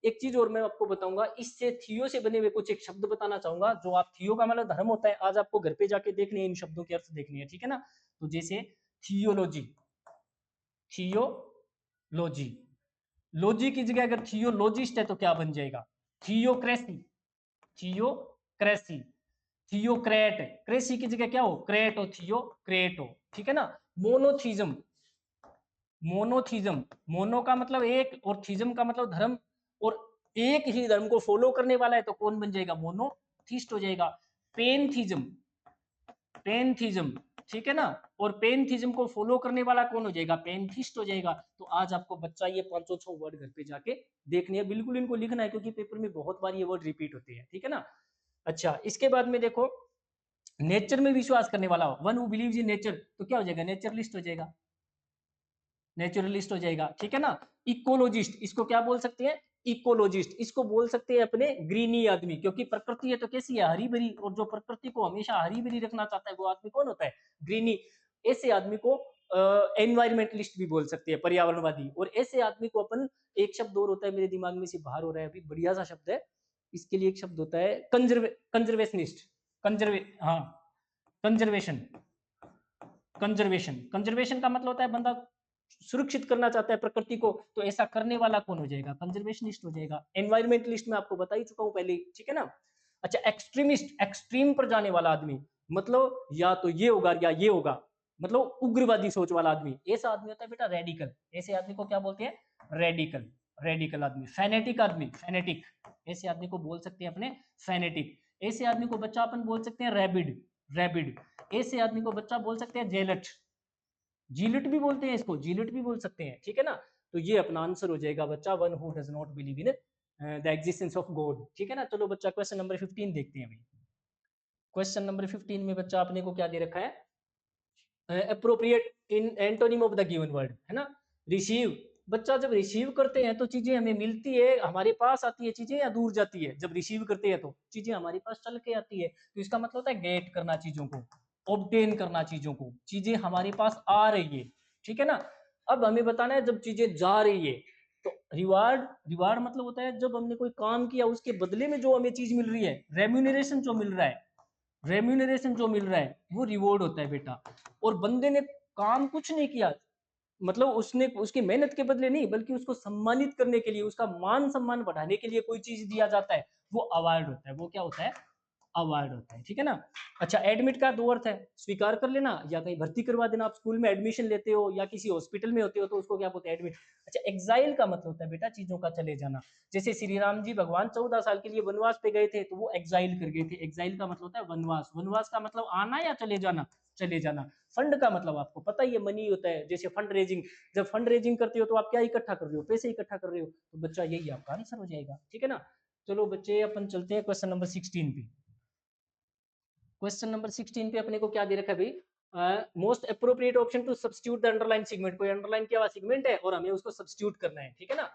एक चीज और मैं आपको बताऊंगा, इससे थियो से बने हुए कुछ एक शब्द बताना चाहूंगा, जो आप थियो का मतलब धर्म होता है, आज आपको घर पे जाके देखने हैं, इन शब्दों के अर्थ देखने हैं। ठीक है ना, तो जैसे थियोलॉजी, थियोलॉजी, लॉजी की जगह अगर थियोलॉजिस्ट है तो क्या बन जाएगा, थियोक्रेसी, थियोक्रेसी, थियोक्रेट, क्रेसी की जगह क्या हो, क्रेट हो, थियोक्रेट हो। ठीक है ना, मोनोथीज्म, मोनोथीज्म, मोनो का मतलब एक और थीज्म का मतलब धर्म, और एक ही धर्म को फॉलो करने वाला है तो कौन बन जाएगा, मोनोथीस्ट हो जाएगा। पेनथीज्म, पेनथीज्म, ठीक है ना, और पेनथीज्म को फॉलो करने वाला कौन हो जाएगा, पेनथिस्ट हो जाएगा। तो आज आपको बच्चा ये 500-6 वर्ड घर पे जाके देखने हैं, बिल्कुल इनको लिखना है, क्योंकि पेपर में बहुत बार ये वर्ड रिपीट होते हैं। ठीक है ना। अच्छा, इसके बाद में देखो, नेचर में विश्वास करने वाला हो, one who believes in nature, तो क्या हो जाएगा, नेचरलिस्ट हो जाएगा, नेचुरलिस्ट हो जाएगा। ठीक है ना। इकोलॉजिस्ट, इसको क्या बोल सकते हैं, इकोलॉजिस्ट, इसको बोल सकते हैं अपने ग्रीनी आदमी, क्योंकि प्रकृति है तो कैसी है, हरी भरी, और जो प्रकृति को हमेशा हरी भरी रखना चाहता है वो आदमी कौन होता है, ग्रीनी। ऐसे आदमी को एनवायरमेंटलिस्ट भी बोल सकते हैं, पर्यावरणवादी। और ऐसे आदमी को अपन, एक शब्द और होता है मेरे दिमाग में से बाहर हो रहा है अभी, बढ़िया सा शब्द है इसके लिए, एक शब्द होता है कंजर्वेशनिस्ट, हाँ, कंजर्वेशन, कंजर्वेशन, कंजर्वेशन का मतलब होता है बंदा सुरक्षित करना चाहता है प्रकृति को, तो ऐसा करने वाला कौन हो जाएगा, कंजर्वेशनिस्ट हो जाएगा। एनवायरमेंटलिस्ट में आपको बता ही चुका हूं पहले। ठीक है ना। अच्छा, एक्सट्रीमिस्ट, एक्सट्रीम पर जाने वाला आदमी, मतलब या तो ये होगा या ये होगा, मतलब उग्रवादी सोच वाला आदमी। ऐसा आदमी होता है बेटा रेडिकल। ऐसे आदमी को क्या बोलते हैं? रेडिकल। रेडिकल आदमी। फेनेटिक आदमी, फेनेटिक, ऐसे आदमी को बोल सकते हैं अपने फेनेटिक। ऐसे आदमी को बच्चा अपन बोल सकते हैं रैबिड, रैबिड। ऐसे आदमी को बच्चा बोल सकते हैं जेलट, जीलट भी बोलते हैं इसको, जीलट भी बोल सकते हैं, ठीक है ना। तो ये अपना आंसर हो जाएगा बच्चा, one who does not believe in the existence of God, ठीक है ना। चलो बच्चा क्वेश्चन नंबर 15 देखते हैं अभी। क्वेश्चन नंबर 15 में बच्चा अपने को क्या दे रखा है? Appropriate in antonym of the given word, है ना। रिसीव, बच्चा जब रिसीव करते हैं तो चीजें हमें मिलती है, हमारे पास आती है चीजें, या दूर जाती है? जब रिसीव करते हैं तो चीजें हमारे पास चल के आती है, तो इसका मतलब होता है गेट करना चीजों को, ऑब्टेन करना चीजों को, चीजें हमारे पास आ रही है, ठीक है ना। अब हमें बताना है जब चीजें जा रही है तो रिवार्ड, रिवार्ड मतलब होता है जब हमने कोई काम किया उसके बदले में जो हमें चीज मिल रही है, रेम्यूनरेशन जो मिल रहा है, रेम्यूनरेशन जो मिल रहा है वो रिवॉर्ड होता है बेटा। और बंदे ने काम कुछ नहीं किया, मतलब उसने उसकी मेहनत के बदले नहीं, बल्कि उसको सम्मानित करने के लिए, उसका मान सम्मान बढ़ाने के लिए कोई चीज दिया जाता है, वो अवार्ड होता है। वो क्या होता है? अवार्ड होता है, ठीक है ना। अच्छा, एडमिट का दो अर्थ है, स्वीकार कर लेना या कहीं भर्ती करवा देना। आप स्कूल में एडमिशन लेते हो या किसी हॉस्पिटल में होते हो तो उसको क्या बोलते हैं? एडमिट। अच्छा, एग्जाइल का मतलब होता है बेटा चीजों का चले जाना। जैसे श्री राम जी भगवान 14 साल के लिए वनवास पे गए थे तो वो एग्जाइल कर गए थे। एग्जाइल का मतलब होता है वनवास। वनवास का मतलब आना या चले जाना? चले जाना। फंड का मतलब आपको पता ही है, मनी होता है। जैसे फंड रेजिंग, जब फंड रेजिंग करते हो तो आप क्या इकट्ठा कर रहे हो? पैसे इकट्ठा कर रहे हो। तो बच्चा यही आपका आंसर हो जाएगा, ठीक है ना। चलो बच्चे अपन चलते हैं क्वेश्चन नंबर 16 पे। क्वेश्चन नंबर 16 पे अपने को क्या दे रखा है भाई? Most appropriate option to substitute the underline segment. कोई अंडरलाइन किया हुआ सेगमेंट है और हमें उसको सब्स्टिट्यूट करना है, ठीक है ना।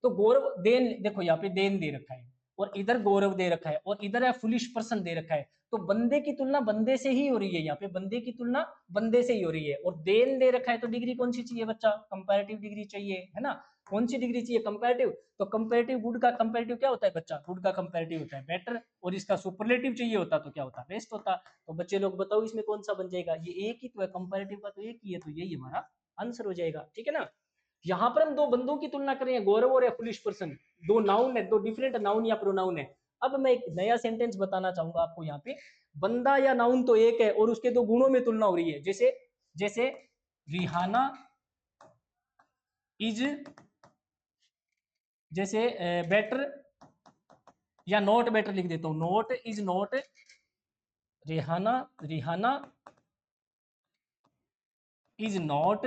तो गौरव देन, देखो यहाँ पे देन दे रखा है और इधर गौरव दे रखा है और इधर है फुलिश पर्सन दे रखा है। तो बंदे की तुलना बंदे से ही हो रही है, यहाँ पे बंदे की तुलना बंदे से ही हो रही है। और देन दे रखा है तो डिग्री कौन सी चाहिए बच्चा? कंपैरेटिव डिग्री चाहिए, है ना। कौन सी डिग्री चाहिए? कंपैरेटिव। तो कंपैरेटिव गुड का कंपैरेटिव क्या होता है बच्चा? गुड का कंपैरेटिव होता है बेटर। और इसका सुपरलेटिव चाहिए होता तो क्या होता? बेस्ट होता। तो बच्चे लोग बताओ इसमें कौन सा बन जाएगा? ये एक ही तो है, कंपैरेटिव का तो एक ही है, तो यही हमारा आंसर हो जाएगा, ठीक है ना। यहाँ पर हम दो बंदों की तुलना करें, गौरव और फुलिश पर्सन, दो नाउन है, दो डिफरेंट नाउन या प्रोनाउन है। अब मैं एक नया सेंटेंस बताना चाहूंगा आपको यहाँ पे। बंदा या नाउन तो एक है और उसके दो गुणों में तुलना हो रही है। जैसे जैसे रिहाना इज, जैसे बेटर या नॉट बेटर लिख देता हूं, not is not, Rihanna, Rihanna is not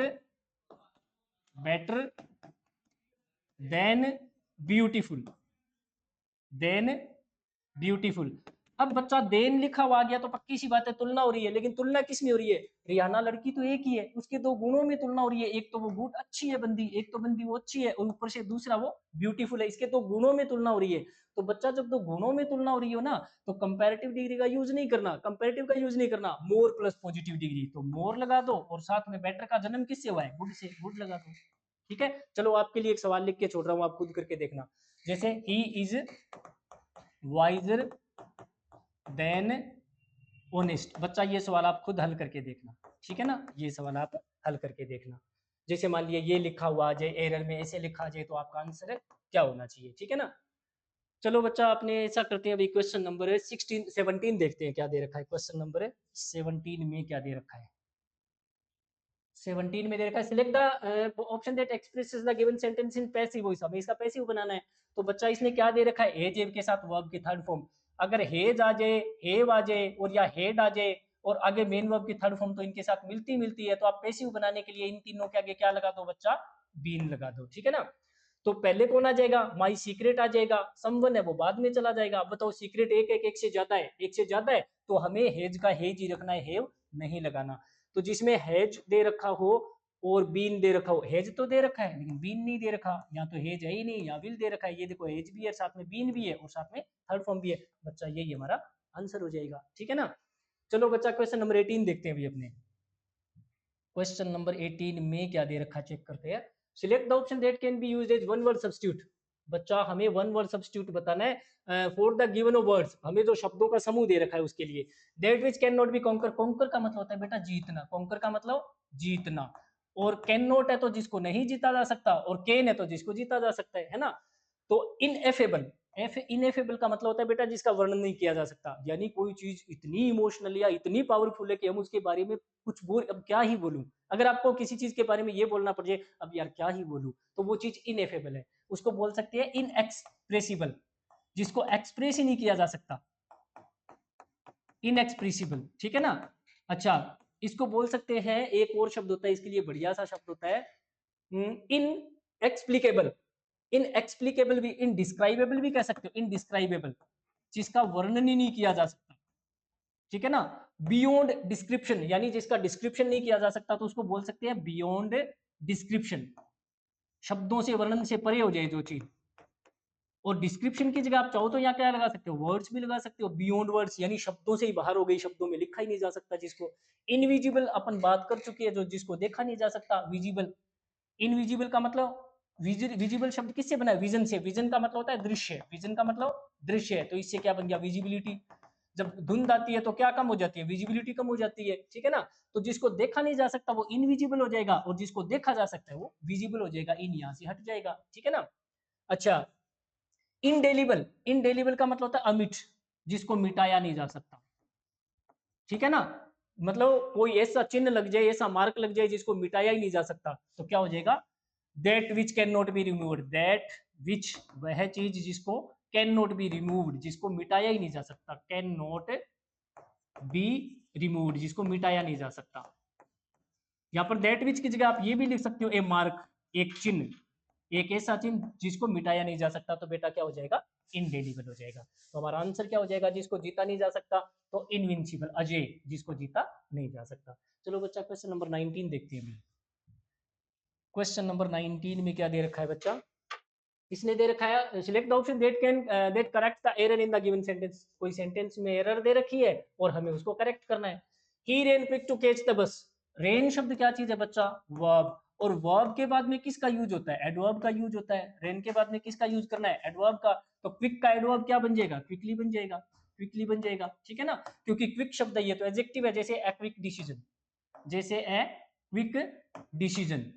better than beautiful, than beautiful. अब बच्चा देन लिखा हुआ आ गया तो पक्की सी बात है तुलना हो रही है, लेकिन तुलना किस में हो रही है? रिहाना लड़की तो एक ही है, उसके दो गुणों में तुलना हो रही है। एक तो वो गुड अच्छी है बंदी, एक तो बंदी वो अच्छी है, और ऊपर से दूसरा वो ब्यूटीफुल है। इसके दो गुणों में तुलना हो रही है। तो बच्चा जब दो गुणों में तुलना हो रही हो ना, तो कंपैरेटिव डिग्री का यूज नहीं करना, कंपैरेटिव का यूज नहीं करना, मोर प्लस पॉजिटिव डिग्री। तो मोर लगा दो और साथ में बेटर का जन्म किससे हुआ है? गुड से, गुड लगा दो, ठीक है। चलो आपके लिए एक सवाल लिख के छोड़ रहा हूँ, आप खुद करके देखना। जैसे he is visor then honest. बच्चा ये सवाल आप खुद हल करके देखना, ठीक है ना। ये सवाल आप हल करके देखना। जैसे मान लिया ये लिखा हुआ आ जाए, एरर में ऐसे लिखा आ जाए, तो आपका आंसर क्या होना चाहिए, ठीक है ना। चलो बच्चा आपने ऐसा करते हैं, अभी क्वेश्चन नंबर 16 17 देखते हैं क्या दे रखा है। क्वेश्चन नंबर 17 में क्या दे रखा है? 17 में दे रखा है select the option that expresses the given sentence in passive voice. हमें इसका पैसिव बनाना है। तो बच्चा इसने क्या दे रखा है? हेज के साथ वर्ब की थर्ड फॉर्म। अगर हेज आ जाए, हेव आ जाए और या हेड आ जाए और आगे मेन वर्ब की थर्ड फॉर्म तो इनके साथ मिलती मिलती है, तो आप पैसिव बनाने के लिए इन तीनों के आगे क्या लगा दो बच्चा? बीन लगा दो, ठीक है ना। तो पहले कौन आ जाएगा? माई सीक्रेट आ जाएगा। समवन है वो बाद में चला जाएगा। अब बताओ सीक्रेट एक है कि एक से ज्यादा है? एक से ज्यादा है, तो हमें हेज का हेज ही रखना है, हेव नहीं लगाना। तो जिसमें हेज दे रखा हो और बीन दे रखा हो, हेज तो दे रखा है लेकिन बीन नहीं दे रखा, या तो हेज है ही नहीं या विल दे रखा है। ये देखो हेज भी है, साथ में बीन भी है और साथ में थर्ड फॉर्म भी है। बच्चा यही हमारा आंसर हो जाएगा, ठीक है ना। चलो बच्चा क्वेश्चन नंबर 18 देखते हैं अभी अपने। क्वेश्चन नंबर 18 में क्या दे रखा चेक करते हैं। Select the option that can be used as one word substitute. बच्चा हमें वन वर्ड सब्स्टिट्यूट बताना है फॉर द गिवन वर्ड्स। हमें जो शब्दों का समूह दे रखा है उसके लिए। That which can not B conquer. Conquer का मतलब होता है बेटा जीतना, कॉन्कर का मतलब जीतना। और कैन नॉट है तो जिसको नहीं जीता जा सकता, और कैन है तो जिसको जीता जा सकता है ना। तो इनएफेबल, इनएफेबल का मतलब होता है बेटा जिसका वर्णन नहीं किया जा सकता, यानी कोई चीज इतनी इमोशनल या इतनी पावरफुल है कि हम उसके बारे में कुछ बोल, अब क्या ही बोलूं। अगर आपको किसी चीज के बारे में ये बोलना पड़ जाए अब यार क्या ही बोलूं, तो वो चीज इनएफेबल है। उसको बोल सकते हैं इनएक्सप्रेसिबल, जिसको एक्सप्रेस ही नहीं किया जा सकता, इनएक्सप्रेसिबल, ठीक है ना। अच्छा, इसको बोल सकते हैं, एक और शब्द होता है इसके लिए, बढ़िया सा शब्द होता है इनएक्सप्लिकेबल। इनएक्सप्लिकेबल भी, इनडिस्क्राइबेबल भी कह सकते हो, इनडिस्क्राइबेबल, जिसका वर्णन ही नहीं किया जा सकता, ठीक है ना। बियॉन्ड डिस्क्रिप्शन, यानी जिसका डिस्क्रिप्शन नहीं किया जा सकता, तो उसको बोल सकते हैं बियॉन्ड डिस्क्रिप्शन, शब्दों से वर्णन से परे हो जाए जो चीज। और डिस्क्रिप्शन की जगह आप चाहो तो यहाँ क्या लगा सकते हो, वर्ड्स भी लगा सकते हो, बियॉन्ड वर्ड्स, यानी शब्दों से ही बाहर हो गई, शब्दों में लिखा ही नहीं जा सकता जिसको। इनविजिबल अपन बात कर चुके हैं, जो जिसको देखा नहीं जा सकता। विजिबल, इनविजिबल का मतलब, विजिबल शब्द किससे बना है, विजन से। विजन का मतलब होता है दृश्य, विजन का मतलब दृश्य है, तो इससे क्या बन गया, विजिबिलिटी। जब धुंध आती है तो क्या कम हो जाती है, विजिबिलिटी कम हो जाती है, ठीक है ना। तो जिसको देखा नहीं जा सकता वो इनविजिबल हो जाएगा, और जिसको देखा जा सकता है वो विजिबल हो जाएगा, इन यहाँ से हट जाएगा, ठीक है ना। अच्छा, इनडेलिबल, इनडेलिबल का मतलब होता है अमिट, जिसको मिटाया नहीं जा सकता, ठीक है ना। मतलब कोई ऐसा चिन्ह लग जाए, ऐसा मार्क लग जाए जिसको मिटाया ही नहीं जा सकता, तो क्या हो जाएगा, that which can not be removed. That which, वह चीज जिसको कैन नॉट बी रिमूव्ड, जिसको मिटाया ही नहीं जा सकता, कैन नॉट बी रिमूव्ड, जिसको मिटाया नहीं जा सकता। यहाँ पर दैट विच की जगह आप ये भी लिख सकते हो, ए मार्क, एक चिन्ह, एक ऐसा चिन्ह जिसको मिटाया नहीं जा सकता, तो बेटा क्या हो जाएगा, इनडेलिबल हो जाएगा। तो हमारा आंसर क्या हो जाएगा, जिसको जीता नहीं जा सकता, तो इनविंसिबल, अजय, जिसको जीता नहीं जा सकता। चलो बच्चा क्वेश्चन नंबर 19 देखते हैं। क्वेश्चन नंबर 19 में क्या दे रखा है बच्चा, इसने दे रखा है select the option that can that correct the error in the given sentence. कोई सेंटेंस में एरर दे रखी है और हमें उसको करेक्ट करना है। He ran quick to catch the bus. Ran शब्द क्या चीज है बच्चा, वर्ब, और वर्ब के बाद में किसका यूज होता है, एडवर्ब का यूज होता है। रेन के बाद में किसका यूज करना है, एडवर्ब का। तो क्विक का एडवर्ब क्या बन जाएगा, क्विकली बन जाएगा, क्विकली बन जाएगा, ठीक है ना। क्योंकि क्विक शब्द है ये, तो एडजेक्टिव है, जैसे ए क्विक डिसीजन, जैसे ए क्विक डिसीजन,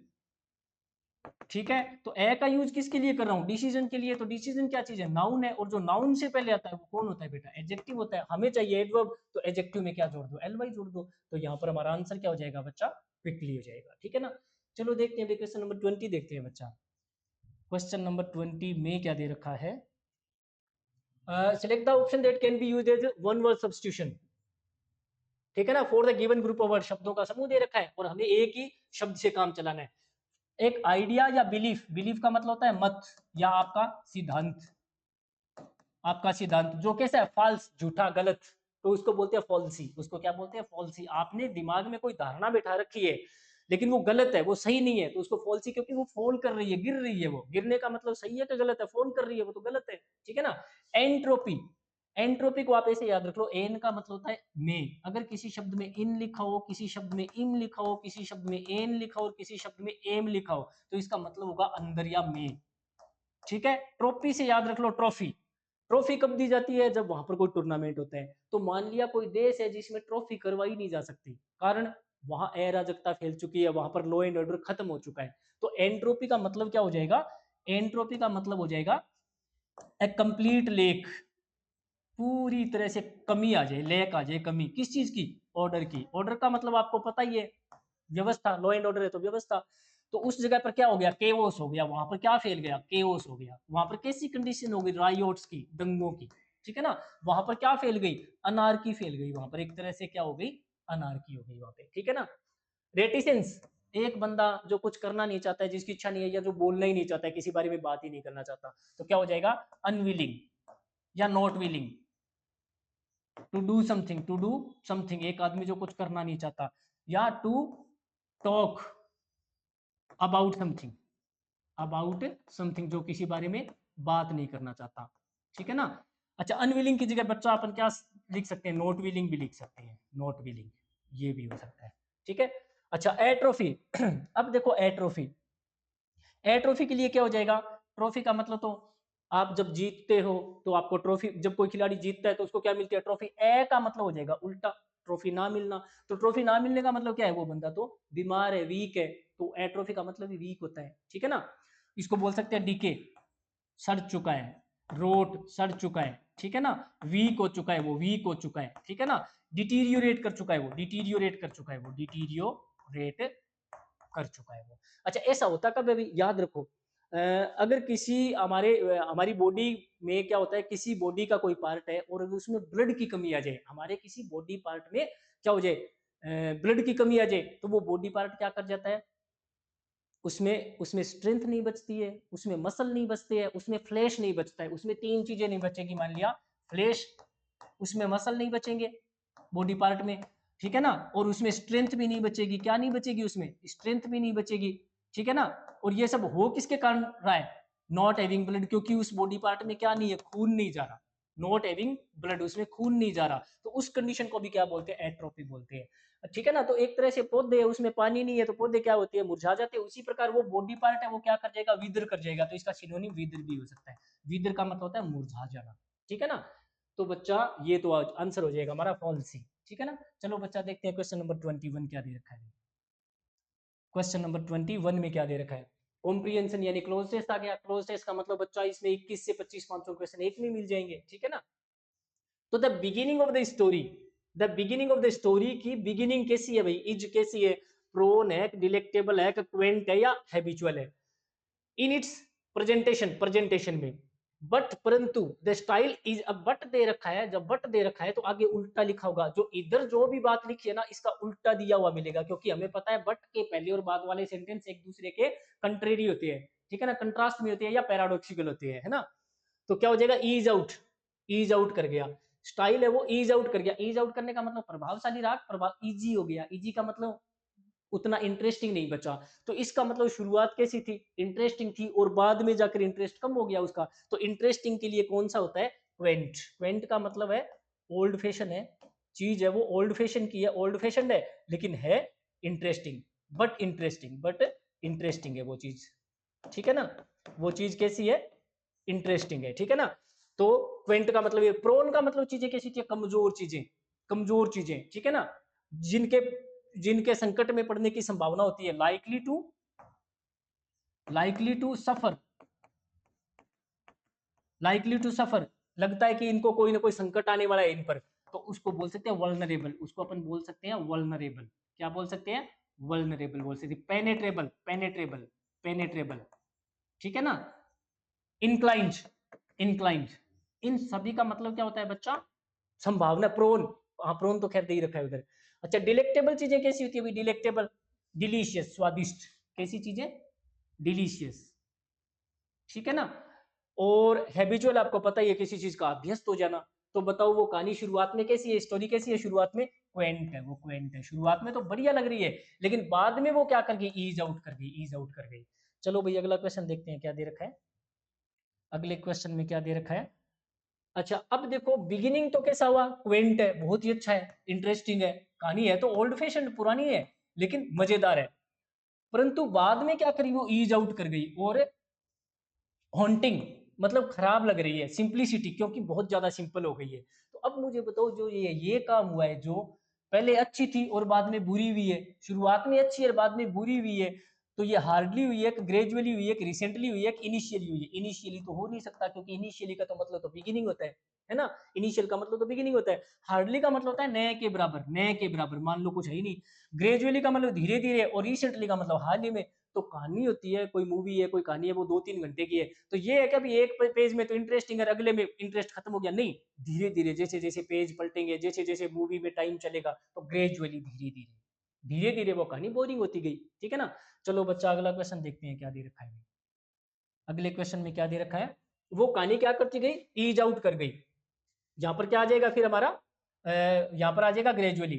ठीक है। तो ए का यूज किसके लिए कर रहा हूं, डिसीजन के लिए। तो डिसीजन क्या चीज है, नाउन है, और जो नाउन से पहले आता है वो कौन होता है बेटा, एडजेक्टिव होता है। हमें चाहिए एडवर्ब, तो एडजेक्टिव में क्या जोड़ दो, एल वाई जोड़ दो। तो यहाँ पर हमारा आंसर क्या हो जाएगा बच्चा, क्विकली हो जाएगा, ठीक है ना। चलो देखते हैं क्वेश्चन नंबर 20 देखते हैं बच्चा। क्वेश्चन नंबर 20 में क्या दे रखा है, select the option that can be used as one word substitution, ठीक है ना, for the given group of word. शब्दों का समूह दे रखा है और हमें एक ही शब्द से काम चलाना है। एक आइडिया या बिलीफ, बिलीफ का मतलब होता है मत या आपका सिद्धांत, आपका सिद्धांत जो कैसा है, फॉल्स, झूठा, गलत, तो उसको बोलते हैं फॉल्सी। उसको क्या बोलते हैं, फॉल्सी। आपने दिमाग में कोई धारणा बैठा रखी है लेकिन वो गलत है, वो सही नहीं है, तो उसको फॉल्सी, क्योंकि वो फॉल कर रही है, गिर रही है। वो गिरने का मतलब सही है कि गलत है, फॉल कर रही है वो तो गलत है, ठीक है ना। एंट्रोपी, एंट्रोपी को आप ऐसे याद रख लो, एन का मतलब होता है में। अगर किसी शब्द में इन लिखा हो, किसी शब्द में इम लिखा हो, किसी शब्द में एन लिखा हो और किसी शब्द में एम लिखा हो, तो इसका मतलब होगा अंदर या में, ठीक है। ट्रॉफी से याद रख लो, ट्रॉफी, ट्रॉफी कब दी जाती है, जब वहां पर कोई टूर्नामेंट होता है। तो मान लिया कोई देश है जिसमें ट्रॉफी करवाई नहीं जा सकती, कारण वहां अराजकता फैल चुकी है, वहां पर लॉ एंड ऑर्डर खत्म हो चुका है। तो एंट्रोपी का मतलब क्या हो जाएगा, एंट्रोपी का मतलब हो जाएगा ए कंप्लीट लेक, पूरी तरह से कमी आ जाए, लैक आ जाए, कमी किस चीज की, ऑर्डर की। ऑर्डर का मतलब आपको पता ही है, व्यवस्था, लॉ एंड ऑर्डर है तो व्यवस्था। तो उस जगह पर क्या हो गया, केओस हो गया, वहां पर क्या फैल गया, केओस हो गया। वहां पर कैसी कंडीशन हो गई, रायोट्स की, दंगों की, ठीक है ना। वहां पर क्या फैल गई, अनार्की फैल गई, वहां पर एक तरह से क्या हो गई, अनार्की हो गई वहां पे, ठीक है ना। रेटिसेंस, एक बंदा जो कुछ करना नहीं चाहता है, जिसकी इच्छा नहीं है, या जो बोलना ही नहीं चाहता है, किसी बारे में बात ही नहीं करना चाहता, तो क्या हो जाएगा, अनविलिंग या not willing to do something, to do something, एक आदमी जो कुछ करना नहीं चाहता। या to talk about something, about something, जो किसी बारे में बात नहीं करना चाहता, ठीक है ना। अच्छा, अनविलिंग की जगह बच्चा अपन क्या लिख सकते हैं, नॉट विलिंग भी लिख सकते हैं, नॉट विलिंग, ये भी हो सकता है, ठीक है। अच्छा, एट्रोफी अब देखो एट्रोफी, एट्रोफी के लिए क्या हो जाएगा, ट्रॉफी का मतलब तो आप जब जीतते हो तो आपको ट्रॉफी, जब कोई खिलाड़ी जीतता है तो उसको क्या मिलती है, ट्रॉफी। ए का मतलब हो जाएगा उल्टा, ट्रॉफी ना मिलना। तो ट्रॉफी ना मिलने का मतलब क्या है, वो बंदा तो बीमार है, वीक है, तो एट्रोफी का मतलब भी वीक होता है, ठीक है ना। इसको बोल सकते हैं डीके, सड़ चुका है। रोट सड़ चुका है, ठीक है ना, वीक हो चुका है, वो वीक हो चुका है, ठीक है ना, डिटीरियोरेट कर चुका है, वो डिटीरियोरेट कर चुका है, वो डिटीरियोरेट कर चुका है वो। अच्छा ऐसा होता कब है भाई, याद रखो, अगर किसी हमारी बॉडी में क्या होता है, किसी बॉडी का कोई पार्ट है और अगर उसमें ब्लड की कमी आ जाए, हमारे किसी बॉडी पार्ट में क्या हो जाए, ब्लड की कमी आ जाए, तो वो बॉडी पार्ट क्या कर जाता है, उसमें उसमें स्ट्रेंथ नहीं बचती है, उसमें मसल नहीं बचते हैं, उसमें फ्लैश नहीं बचता है, उसमें तीन चीजें नहीं बचेगी, मान लिया फ्लैश, उसमें मसल नहीं बचेंगे बॉडी पार्ट में, ठीक है ना, और उसमें स्ट्रेंथ भी नहीं बचेगी, क्या नहीं बचेगी उसमें, स्ट्रेंथ भी नहीं बचेगी, ठीक है ना, और ये सब हो किसके कारण रहा है, नॉट हैविंग ब्लड, क्योंकि उस बॉडी पार्ट में क्या नहीं है, खून नहीं जा रहा, नॉट हैविंग ब्लड, उसमें खून नहीं जा रहा, तो उस कंडीशन को भी क्या बोलते हैं, एट्रोफी बोलते हैं, ठीक है ना। तो एक तरह से पौधे है, उसमें पानी नहीं है तो पौधे क्या होते हैं, मुरझा जाते हैं, उसी प्रकार वो बॉडी पार्ट है वो क्या कर जाएगा, विदर कर जाएगा, तो इसका सिनोनिम विदर भी हो सकता है, विदर का मतलब होता है मुरझा जाना, ठीक है ना। तो बच्चा ये तो आंसर हो जाएगा हमारा फॉल सी, ठीक है ना। चलो बच्चा देखते हैं क्वेश्चन नंबर 21 क्या दे रखा है, क्वेश्चन नंबर 21 में क्या दे रखा है, कॉम्प्रिहेंशन यानी क्लोज टेस्ट आ गया, क्लोज टेस्ट का मतलब बच्चा इसमें 21 से 25 500 क्वेश्चन एक में मिल जाएंगे, ठीक है ना। तो the beginning of the story, the beginning of the story की बिगिनिंग कैसी है भाई, इज कैसी है, प्रोन है, डिलेक्टेबल है, क्वेंट है या हैबिचुअल है, इन इट्स प्रेजेंटेशन, प्रेजेंटेशन में, बट परंतु द स्टाइल इज, अब बट दे रखा है, जब बट दे रखा है तो आगे उल्टा लिखा होगा, जो इधर जो भी बात लिखी है ना इसका उल्टा दिया हुआ मिलेगा, क्योंकि हमें पता है बट के पहले और बाद वाले सेंटेंस एक दूसरे के कंट्रेरी होते हैं, ठीक है ना, कंट्रास्ट में होते हैं या पैराडॉक्सिकल होते हैं, है ना। तो क्या हो जाएगा, ईज आउट कर गया, स्टाइल है वो ईज आउट कर गया, ईज आउट करने का मतलब प्रभावशाली राग, प्रभाव इजी हो गया, इजी का मतलब उतना इंटरेस्टिंग नहीं बचा, तो इसका मतलब शुरुआत कैसी थी, इंटरेस्टिंग थी, और बाद में जाकर इंटरेस्ट कम हो गया उसका, तो इंटरेस्टिंग के लिए कौन सा होता है, क्वेंट, क्वेंट का मतलब है ओल्ड फैशन है, चीज है वो ओल्ड फैशन की है, ओल्ड फैशन है लेकिन है इंटरेस्टिंग, बट इंटरेस्टिंग है वो चीज, ठीक है ना, वो चीज कैसी है, इंटरेस्टिंग है, ठीक है ना। तो क्वेंट का मतलब ये, प्रोन का मतलब चीजें कैसी थी, कमजोर चीजें, कमजोर चीजें, ठीक है ना, जिनके जिनके संकट में पड़ने की संभावना होती है, likely to suffer, likely to suffer, लगता है कि इनको कोई ना कोई संकट आने वाला है इन पर, तो उसको बोल सकते हैं वल्नरेबल, उसको अपन बोल सकते हैं वल्नरेबल, क्या बोल सकते हैं, वल्नरेबल बोल सकते हैं, पेनेट्रेबल, पेनेट्रेबल, पेनेट्रेबल, ठीक है ना, इंक्लाइंड, इंक्लाइंड, इन सभी का मतलब क्या होता है बच्चा, संभावना, प्रोन, हाँ प्रोन तो खैर दे ही रखा है उधर। अच्छा डिलेक्टेबल चीजें कैसी होती है भाई, डिलेक्टेबल, डिलीशियस, स्वादिष्ट, कैसी चीजें, डिलीशियस, ठीक है ना। और हैबिचुअल आपको पता ही है किसी चीज का अभ्यस्त हो जाना, तो बताओ वो कहानी शुरुआत में कैसी है, स्टोरी कैसी है, शुरुआत में क्वेंट है, वो क्वेंट है, शुरुआत में तो बढ़िया लग रही है, लेकिन बाद में वो क्या कर गई, ईज आउट कर गई, ईज आउट कर गई। चलो भाई अगला क्वेश्चन देखते हैं क्या दे रखा है, अगले क्वेश्चन में क्या दे रखा है। अच्छा अब देखो बिगिनिंग तो कैसा हुआ, क्वेंट है, बहुत ही अच्छा है, इंटरेस्टिंग है, कहानी है तो ओल्ड फैशन पुरानी है लेकिन मजेदार है, परंतु बाद में क्या करी, वो ईज आउट कर गई और हॉन्टिंग, मतलब खराब लग रही है, सिंप्लिसिटी क्योंकि बहुत ज्यादा सिंपल हो गई है। तो अब मुझे बताओ जो ये काम हुआ है, जो पहले अच्छी थी और बाद में बुरी हुई है, शुरुआत में अच्छी है और बाद में बुरी हुई है, तो ये हार्डली हुई है, ग्रेजुअली हुई है, रिसेंटली हुई है, इनिशियली हुई है, इनिशियली तो हो नहीं सकता क्योंकि इनिशियली का तो मतलब तो बिगिनिंग होता है ना, इनिशियल का मतलब तो बिगिनिंग होता है, हार्डली का मतलब होता है नए के बराबर, नए के बराबर, मान लो कुछ है ही नहीं, ग्रेजुअली का मतलब धीरे धीरे, और रिसेंटली का मतलब हाल ही में। तो कहानी होती है, कोई मूवी है, कोई कहानी है, वो 2-3 घंटे की है, तो ये है कि अभी एक पेज में तो इंटरेस्टिंग है, अगले में इंटरेस्ट खत्म हो गया, नहीं, धीरे धीरे जैसे जैसे पेज पलटेंगे, जैसे जैसे मूवी में टाइम चलेगा, तो ग्रेजुअली धीरे धीरे धीरे धीरे वो कहानी बोरिंग होती गई, ठीक है ना। चलो बच्चा अगला क्वेश्चन देखते हैं क्या दे रखा है, अगले क्वेश्चन में क्या दे रखा है, वो कहानी क्या करती गई, ईज आउट कर गई, यहाँ पर क्या आ जाएगा फिर हमारा, यहाँ पर आ जाएगा gradually,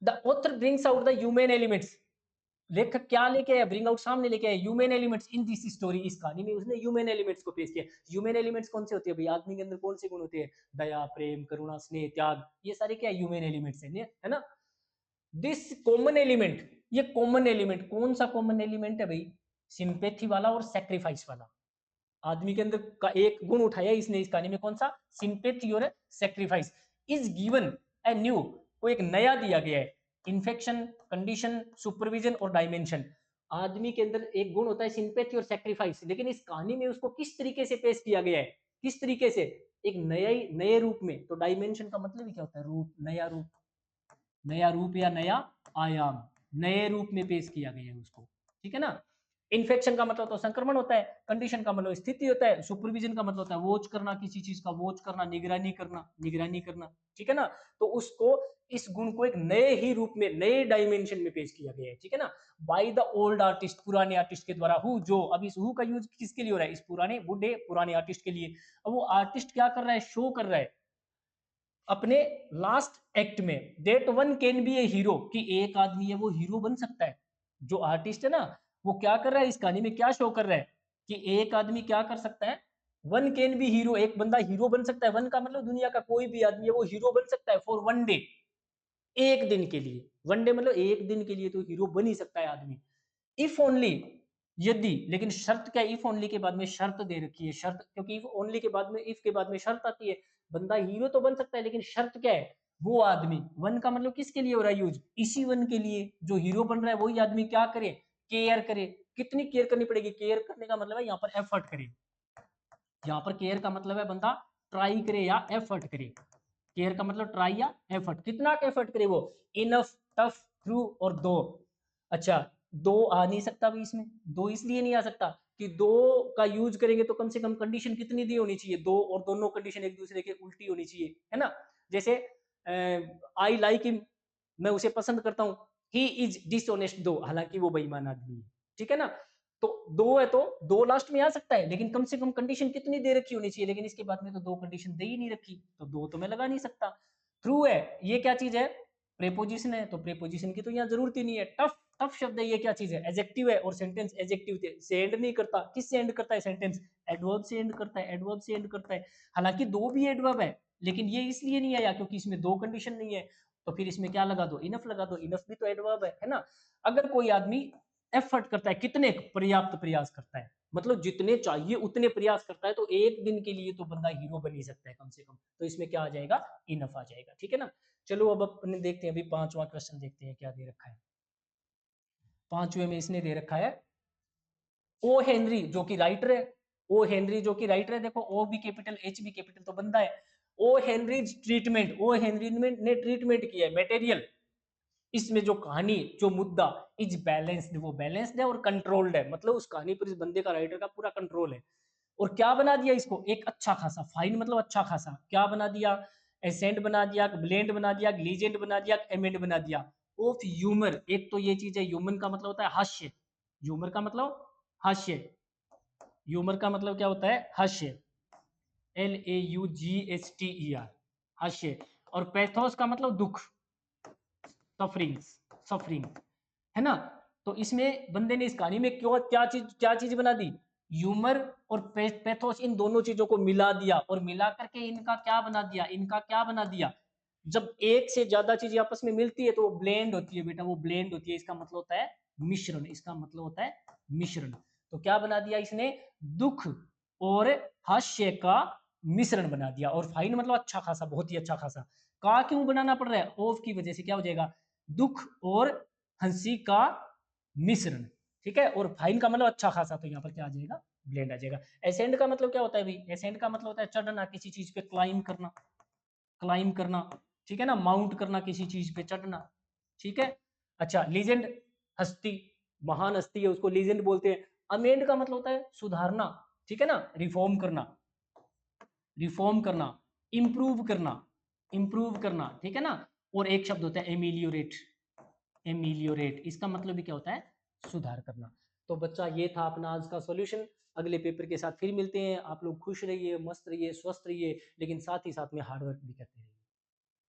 the author brings out the human elements, लेखक क्या लेके आया, ब्रिंग आउट, सामने लेके आया human elements in this story, इस कहानी में उसने ह्यूमन एलिमेंट्स को पेश किया। ह्यूमन एलिमेंट्स कौन से होते हैं भाई, आदमी के अंदर कौन से गुण होते हैं, दया, प्रेम, करुणा, स्नेह, त्याग, ये सारे क्या ह्यूमन एलिमेंट्स है ना। दिस कॉमन एलिमेंट, ये कॉमन एलिमेंट, कौन सा कॉमन एलिमेंट है भाई, सिंपैथी वाला और सैक्रिफाइस वाला, आदमी के अंदर का एक गुण उठाया इसने इस कहानी में, कौन सा, सिंपैथी और sacrifice, is given a new, को एक नया दिया गया है, इन्फेक्शन, कंडीशन, सुपरविजन और डायमेंशन, आदमी के अंदर एक गुण होता है सिंपैथी और सैक्रिफाइस, लेकिन इस कहानी में उसको किस तरीके से पेश किया गया है, किस तरीके से, एक नए रूप में। तो डायमेंशन का मतलब ही क्या होता है, रूप, नया रूप या नया आयाम, नए रूप में पेश किया गया है उसको, ठीक है ना। इन्फेक्शन का मतलब तो संक्रमण होता है, कंडीशन का मतलब स्थिति होता है, सुपरविजन का मतलब होता है वॉच करना, किसी चीज का वॉच करना, निगरानी करना, ठीक है ना। तो उसको, इस गुण को एक नए ही रूप में, नए डायमेंशन में पेश किया गया है, ठीक है ना। बाय द ओल्ड आर्टिस्ट, पुराने आर्टिस्ट के द्वारा। हु, जो, अब इस हु का यूज किसके लिए हो रहा है, इस पुराने बूढ़े पुराने आर्टिस्ट के लिए। अब वो आर्टिस्ट क्या कर रहा है, शो कर रहा है अपने लास्ट एक्ट में, that one can be a hero, कि एक आदमी है वो हीरो बन सकता है। जो आर्टिस्ट है ना, वो क्या कर रहा है इस कहानी में, क्या शो कर रहा है कि एक आदमी क्या कर सकता है, वन कैन बी हीरो, एक बंदा हीरो बन सकता है। वन का मतलब दुनिया का कोई भी आदमी है वो हीरो बन सकता है, फॉर वन डे, एक दिन के लिए। वन डे मतलब एक दिन के लिए तो हीरो बन ही सकता है आदमी। इफ ओनली, यदि, लेकिन शर्त क्या है, इफ ओनली के बाद में शर्त दे रखी है, शर्त, क्योंकि इफ ओनली के बाद में, इफ के बाद में शर्त आती है। बंदा हीरो तो बन सकता है, लेकिन शर्त क्या है, वो आदमी, वन का मतलब किसके लिए हो रहा है यूज, इसी वन के लिए। जो हीरो बन रहा है वही आदमी क्या करे, केयर करे। कितनी केयर करनी पड़ेगी, केयर करने का मतलब है यहाँ पर एफर्ट करे। यहाँ पर केयर का मतलब है बंदा ट्राई करे या एफर्ट करे। केयर का मतलब ट्राई या एफर्ट, कितना एफर्ट करे वो, इनफ, टफ, थ्रू और दो। अच्छा, दो आ नहीं सकता भी इसमें, दो इसलिए नहीं आ सकता कि दो का यूज करेंगे तो कम से कम कंडीशन कितनी दी होनी चाहिए, दो, और दोनों कंडीशन एक दूसरे के उल्टी होनी चाहिए, है ना। जैसे आई लाइक हिम, मैं उसे पसंद करता हूँ, ही इज डिसऑनेस्ट दो, हालांकि वो बेईमान आदमी है, ठीक है ना। तो दो है तो दो लास्ट में आ सकता है, लेकिन कम से कम कंडीशन कितनी दे रखी होनी चाहिए, लेकिन इसके बाद में तो दो कंडीशन दे ही नहीं रखी, तो दो तो मैं लगा नहीं सकता। थ्रू है, ये क्या चीज है, प्रेपोजिशन है, तो प्रेपोजिशन की तो यहाँ जरूरत ही नहीं है। टफ, टफ शब्द है, ये क्या चीज है, एडजेक्टिव है, और सेंटेंस एडजेक्टिव से एंड नहीं करता, किस से एंड करता है सेंटेंस, एडवर्ब से एंड करता है, एडवर्ब से एंड करता है। हालांकि दो भी एडवर्ब है, लेकिन ये इसलिए नहीं आया क्योंकि इसमें दो कंडीशन नहीं है, तो फिर इसमें क्या लगा दो, इनफ लगा दो, इनफ भी तो एडवर्ब है ना। अगर कोई आदमी एफर्ट करता है, कितने, पर्याप्त प्रयास करता है, मतलब जितने चाहिए उतने प्रयास करता है, तो एक दिन के लिए तो बंदा हीरो बन ही सकता है कम से कम, तो इसमें क्या आ जाएगा, इनफ आ जाएगा, ठीक है ना। चलो अब अपने देखते हैं, अभी पांचवा क्वेश्चन देखते हैं क्या दे रखा है। पांचवे में इसने दे रखा है, ओ हेनरी जो कि राइटर है, ओ हेनरी जो कि राइटर है, देखो ओ भी कैपिटल एच भी कैपिटल, तो बंदा है। O Henry treatment, O Henry ने ट्रीटमेंट किया है, मटेरियल, इसमें जो कहानी, जो मुद्दा, इज बैलेंस्ड, वो बैलेंस्ड है और कंट्रोल्ड है, मतलब उस कहानी पर इस बंदे का, राइटर का पूरा कंट्रोल है। और क्या बना दिया इसको, एक अच्छा खासा, फाइन मतलब अच्छा खासा, क्या बना दिया, एसेंट बना दिया, ब्लेंड बना दिया, लीजेंड बना दिया, एमेंड बना दिया, ऑफ ह्यूमर। एक तो ये चीज है, ह्यूमन का मतलब होता है हास्य, ह्यूमर का मतलब हास्य, ह्यूमर का मतलब क्या होता है, हास्य, LAUGHTER, हास्य। और पैथोस का मतलब दुख, सफरिंग, सफरिंग, है ना। तो इसमें बंदे ने इस कहानी में क्यों, क्या चीज बना दी, ह्यूमर और पैथोस, इन दोनों चीजों को मिला दिया, और मिला करके इनका क्या बना दिया, इनका क्या बना दिया। जब एक से ज्यादा चीजें आपस में मिलती है तो वो ब्लेंड होती है बेटा, वो ब्लेंड होती है, इसका मतलब होता है मिश्रण, इसका मतलब होता है मिश्रण। तो क्या बना दिया इसने, दुख और हास्य का मिश्रण बना दिया। और फाइन मतलब अच्छा खासा, बहुत ही अच्छा खासा। का क्यों बनाना पड़ रहा है, ऑफ की वजह से क्या हो जाएगा, दुख और हंसी का मिश्रण, ठीक है। और फाइन का मतलब अच्छा खासा, तो यहाँ पर क्या आ जाएगा, ब्लेंड आ जाएगा। एसेंड का मतलब क्या होता है भाई, एसेंड का मतलब होता है चढ़ना, किसी चीज पे क्लाइम करना, क्लाइम करना, ठीक है ना, माउंट करना, किसी चीज पे चढ़ना, ठीक है। अच्छा, लीजेंड, हस्ती, महान हस्ती है उसको लीजेंड बोलते हैं। अमेंड का मतलब होता है सुधारना, ठीक है ना, रिफॉर्म करना, रिफॉर्म करना, इंप्रूव करना, इंप्रूव करना, ठीक है ना। और एक शब्द होता है एमिलियोरेट, एमिलियोरेट, इसका मतलब भी क्या होता है, सुधार करना। तो बच्चा ये था अपना आज का सॉल्यूशन। अगले पेपर के साथ फिर मिलते हैं, आप लोग खुश रहिए, मस्त रहिए, स्वस्थ रहिए, लेकिन साथ ही साथ में हार्डवर्क भी करते रहिए।